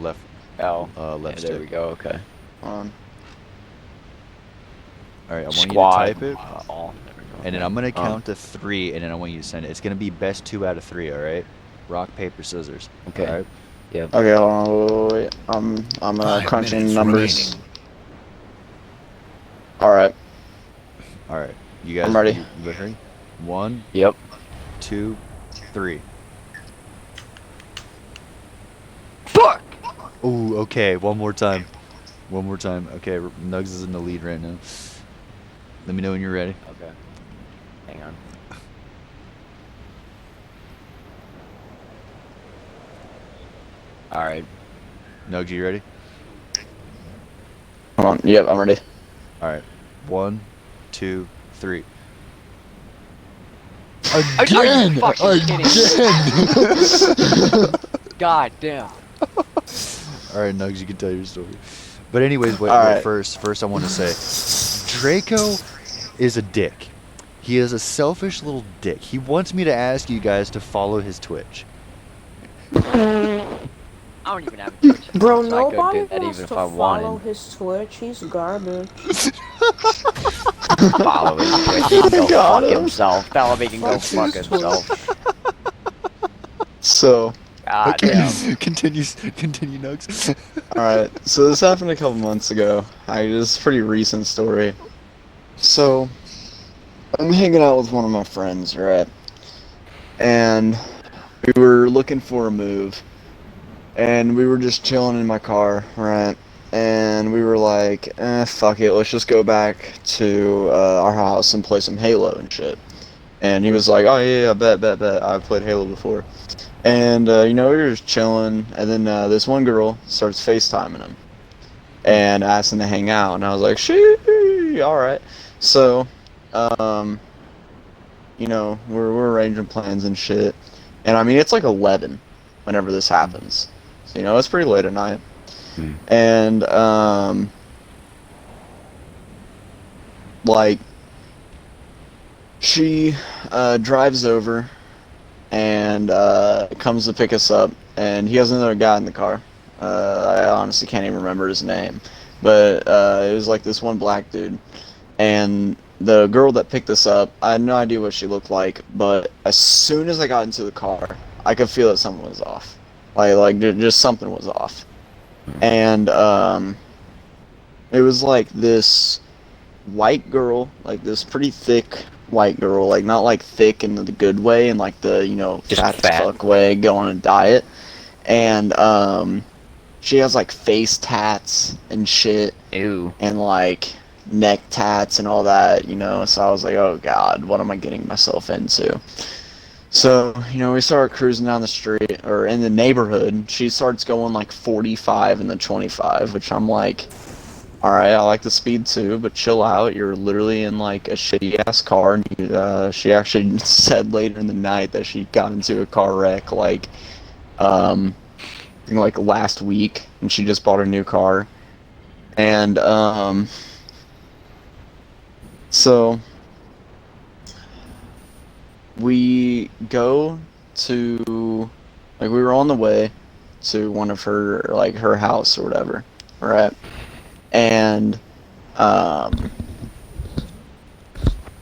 left L. left Yeah, there we stick. go. Okay. On. Alright, I want Squad. you to type it. All. There we go. And then I'm gonna count to 3, and then I want you to send it. It's gonna be best 2 out of 3, alright? Rock, paper, scissors. Okay. Alright? Yep. Okay, hold on, wait. I'm 5 crunching minutes numbers. remaining. Alright, Alright. You guys I'm ready. You ready? 1, Yep. 2, 3. Fuck! Ooh, okay, one more time. One more time. Okay, Nugs is in the lead right now. Let me know when you're ready. Okay. Hang on. All right. Nugs, you ready? hold on. Yep, I'm ready. Alright. 1, 2, 3. Are you fucking kidding? God damn. Alright, Nugs, you can tell your story. But anyways, wait, Alright. first I want to say, Draco is a dick. He is a selfish little dick. He wants me to ask you guys to follow his Twitch. I don't even have a Twitch. Bro, so I could nobody do that wants even to if I follow wanted. his Twitch. He's garbage. Follow his Twitch. He can go Got fuck him. himself. Tell him he can go Fuck fuck his Twitch. himself. So, God Okay, damn. continue, Nugs. Alright, so this happened a couple months ago. It's a pretty recent story. So, I'm hanging out with one of my friends, right? And we were looking for a move. And we were just chilling in my car, right? And we were like, fuck it, let's just go back to our house and play some Halo and shit. And he was like, oh yeah, bet. I've played Halo before. And, we were just chilling, and then this one girl starts FaceTiming him and asking to hang out, and I was like, shee, alright. So, we're arranging plans and shit, and I mean, it's like 11 whenever this happens. So, it's pretty late at night. And, she drives over and comes to pick us up, and he has another guy in the car. I honestly can't even remember his name, but it was like this one black dude. And the girl that picked us up, I had no idea what she looked like, but as soon as I got into the car, I could feel that something was off. Like just something was off. And it was like this white girl, like this pretty thick white girl, like not like thick in the good way, and like the fat as fuck way, go on a diet. And she has like face tats and shit. Ew. And like neck tats and all that, so I was like, oh god, what am I getting myself into? So, we start cruising down the street, or in the neighborhood. She starts going like 45 in the 25, which I'm like, alright, I like the speed too, but chill out. You're literally in like a shitty ass car. And she actually said later in the night that she got into a car wreck like last week, and she just bought a new car. And so we go to, we were on the way to one of her, her house or whatever, right? And, one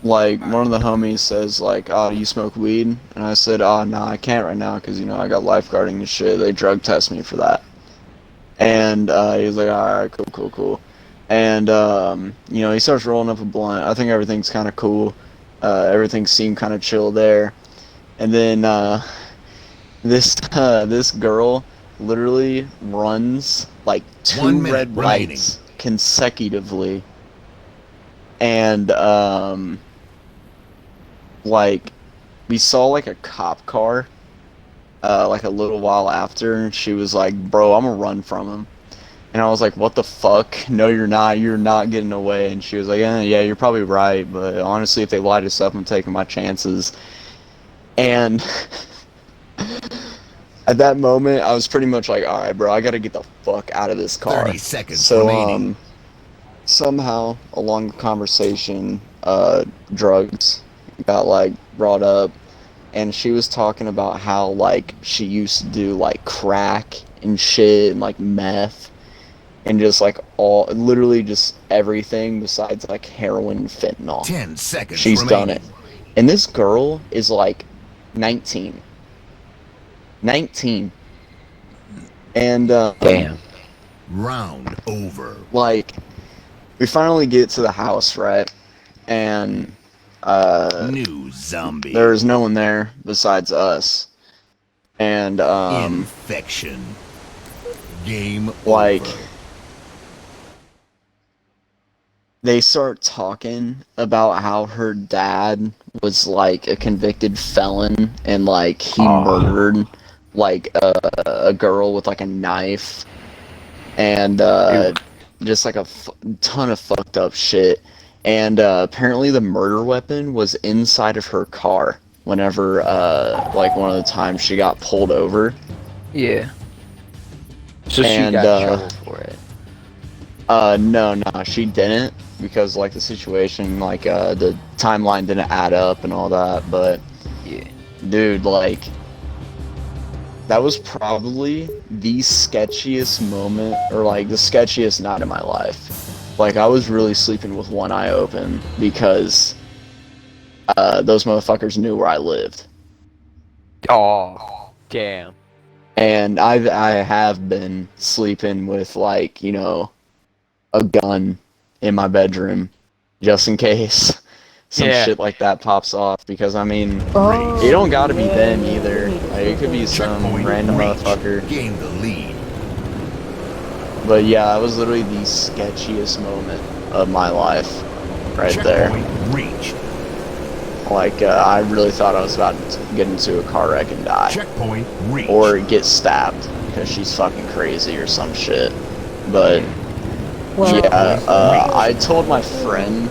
of the homies says, oh, you smoke weed? And I said, oh, no, I can't right now, because, I got lifeguarding and shit. They drug test me for that. And, he was like, alright, cool. And, he starts rolling up a blunt. I think everything's kind of cool. Everything seemed kind of chill there. And then, this girl literally runs, two 1 minute red lights consecutively, and we saw a cop car a little while after, and she was like, bro, I'm gonna run from him. And I was like, what the fuck? No, you're not getting away. And she was like, yeah, you're probably right, but honestly, if they light us up, I'm taking my chances. And at that moment, I was pretty much like, alright, bro, I gotta get the fuck out of this car. 30 seconds So, remaining. somehow, along the conversation, drugs got, brought up, and she was talking about how, she used to do, crack and shit, and, meth, and just, literally just everything besides, heroin and fentanyl. 10 seconds She's remaining. done it. And this girl is, 19. 19. And, Damn. Round over. we finally get to the house, right? And, New zombie. there's no one there besides us. And, Infection. Game like, over. they start talking about how her dad was a convicted felon, and he murdered a girl with a knife, and just a ton of fucked up shit. And apparently the murder weapon was inside of her car whenever one of the times she got pulled over. Yeah. So she And, got in trouble for it. No, she didn't, because the situation, the timeline didn't add up and all that. But Yeah. dude, that was probably the sketchiest moment, or the sketchiest night of my life. I was really sleeping with one eye open, because those motherfuckers knew where I lived. Oh, damn. And I have been sleeping with, like, you know, a gun in my bedroom just in case some Yeah. shit like that pops off. Because, I mean, Oh, it don't gotta be yeah, them yeah, either. yeah. Like, it could be some Checkpoint random reached. motherfucker. Gain the lead. But yeah, it was literally the sketchiest moment of my life right there. Checkpoint reached. Like, I really thought I was about to get into a car wreck and die. Checkpoint reached. Or get stabbed because she's fucking crazy or some shit. But Well, yeah, I told my friend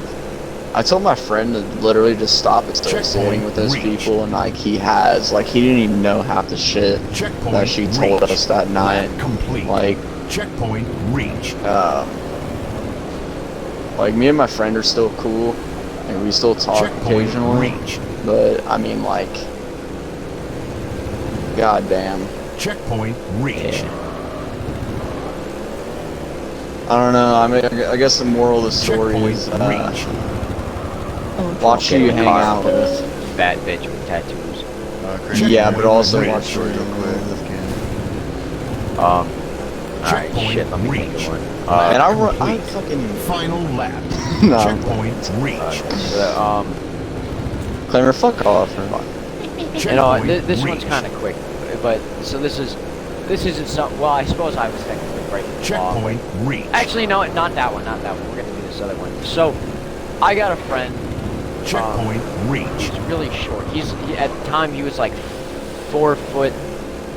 to literally just stop associating with those Checkpoint people, and like he didn't even know half the shit Checkpoint that she told reached. us that night. Lap complete. Checkpoint reached. Like me and my friend are still cool, and we still talk Checkpoint occasionally. reached. But I mean, like, goddamn. Checkpoint reached. I don't know. I mean, I guess the moral of the story Checkpoint is reached. watch who you hang Car out full of with. Fat bitch with tattoos. Yeah, but also reached. watch who you Alright, Checkpoint shit, let me think reached. of one. And I Complete. fucking Final lap. no. Checkpoint reached. Claimer, fuck off. You know, Checkpoint this one's reached. kind of quick, but so this isn't some. Well, I suppose I was technically breaking the law. Checkpoint reached. Actually, no, not that one, not that one. We're gonna do this other one. So, I got a friend. Checkpoint reached. He's really short. At the time he was like 4 foot.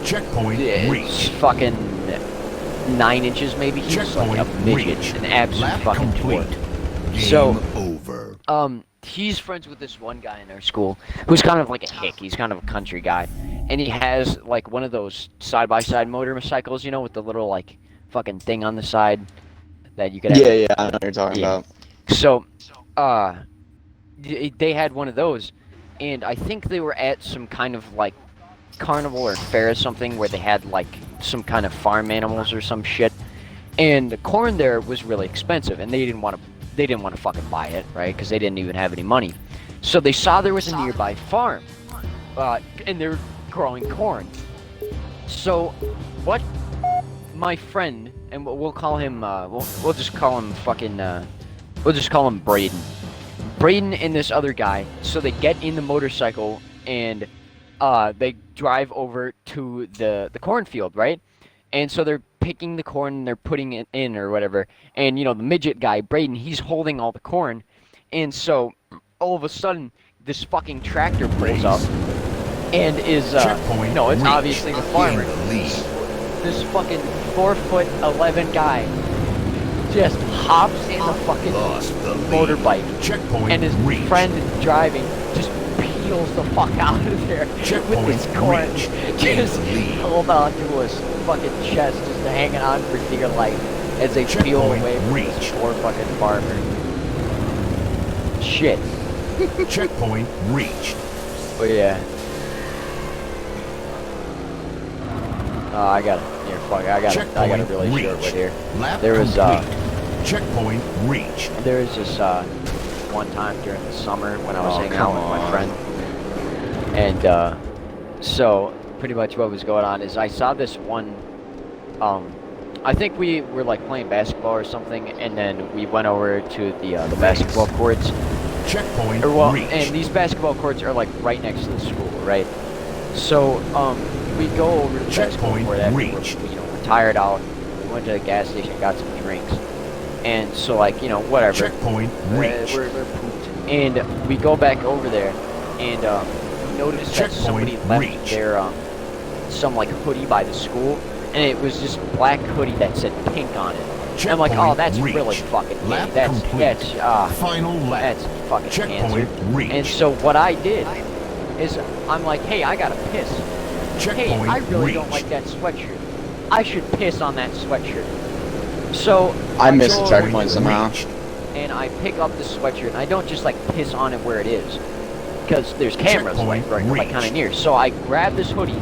Checkpoint reached. Fucking 9 inches maybe. He was like a Checkpoint midget, reached. an absolute Lap fucking complete. twit. Game So- over. He's friends with this one guy in our school who's kind of like a hick. He's kind of a country guy, and he has like one of those side-by-side motorcycles, you know, with the little like fucking thing on the side that you could. Yeah, I know what you're talking Yeah. about. So, they had one of those, and I think they were at some kind of like carnival or fair or something where they had like some kind of farm animals or some shit, and the corn there was really expensive, and they didn't want to fucking buy it, right? Because they didn't even have any money. So they saw there was a nearby farm, and they're growing corn. So, what my friend, and we'll call him, we'll just call him fucking, we'll just call him Braden. Braden and this other guy, so they get in the motorcycle, and they drive over to the cornfield, right? And so they're picking the corn and they're putting it in or whatever. And, you know, the midget guy, Braden, he's holding all the corn. And so, all of a sudden, this fucking tractor pulls up and is, Checkpoint no, it's reached. obviously the farmer. Gain the lead. This fucking 4'11" guy just hops in the fucking Lost the lead. motorbike. Checkpoint And his reached. friend driving just peels the fuck out of there with Checkpoint his corn. reached. Gain Just the lead. hold on to his fucking chest, just hanging on for dear life as they peel Checkpoint away from this reached. poor fucking farmer. Shit. Checkpoint reached. But yeah. I got it. Here, fuck. I got a really Checkpoint short one reached. here. Lap There was complete. Checkpoint reached. There was this one time during the summer when I was hanging out with my friend, and so pretty much what was going on is I saw this one. I think we were like playing basketball or something, and then we went over to the basketball courts. Checkpoint reached. And these basketball courts are like right next to the school, right? So we go over to the basketball Checkpoint court after reached. we're tired out. We went to the gas station, got some drinks, and so like whatever. Checkpoint reached. We're pooped. And we go back over there, and we noticed that somebody Checkpoint left reached. their some like hoodie by the school, and it was this black hoodie that said pink on it. And I'm like, oh, Checkpoint that's really reached. fucking gay. Lap That's complete. Final lap. that's fucking Checkpoint cancer. reached. And so what I did is I'm like, hey, I gotta piss. Hey, Checkpoint I really reached. don't like that sweatshirt. I should piss on that sweatshirt. So I missed the go checkpoint over somehow. Reached. and I pick up the sweatshirt, and I don't just like piss on it where it is, because there's cameras like Checkpoint right kind of reached. near. So I grab this hoodie,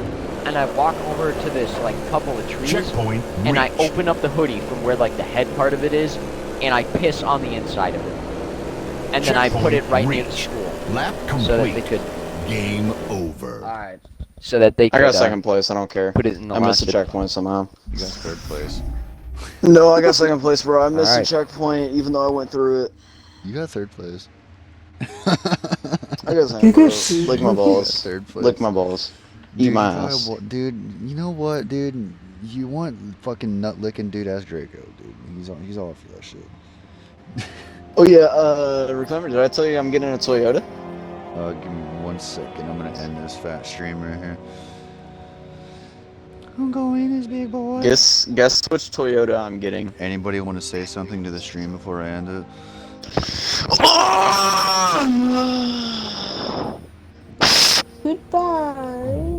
and I walk over to this like couple of trees, Checkpoint and I reached. open up the hoodie from where like the head part of it is, and I piss on the inside of it, and then I put it Checkpoint right near the reached. school Lap so that they complete. could. Game over. All right. so that they I could got second place. I don't care. put it in the I missed last a checkpoint somehow. You got third place. No, I got second place, bro. I missed Alright. a checkpoint, even though I went through it. You got third place. I got second You place. guys- Lick my balls. Third place. Lick my balls. Eat Dude, my you ass. probably dude, you know what, dude? You want fucking nut licking dude ass Draco, dude. He's all for that shit. Oh yeah, Reclaimer, did I tell you I'm getting a Toyota? Give me 1 second. I'm gonna end this fat stream right here. I'm going this big boy. Guess which Toyota I'm getting. Anybody want to say something to the stream before I end it? Goodbye.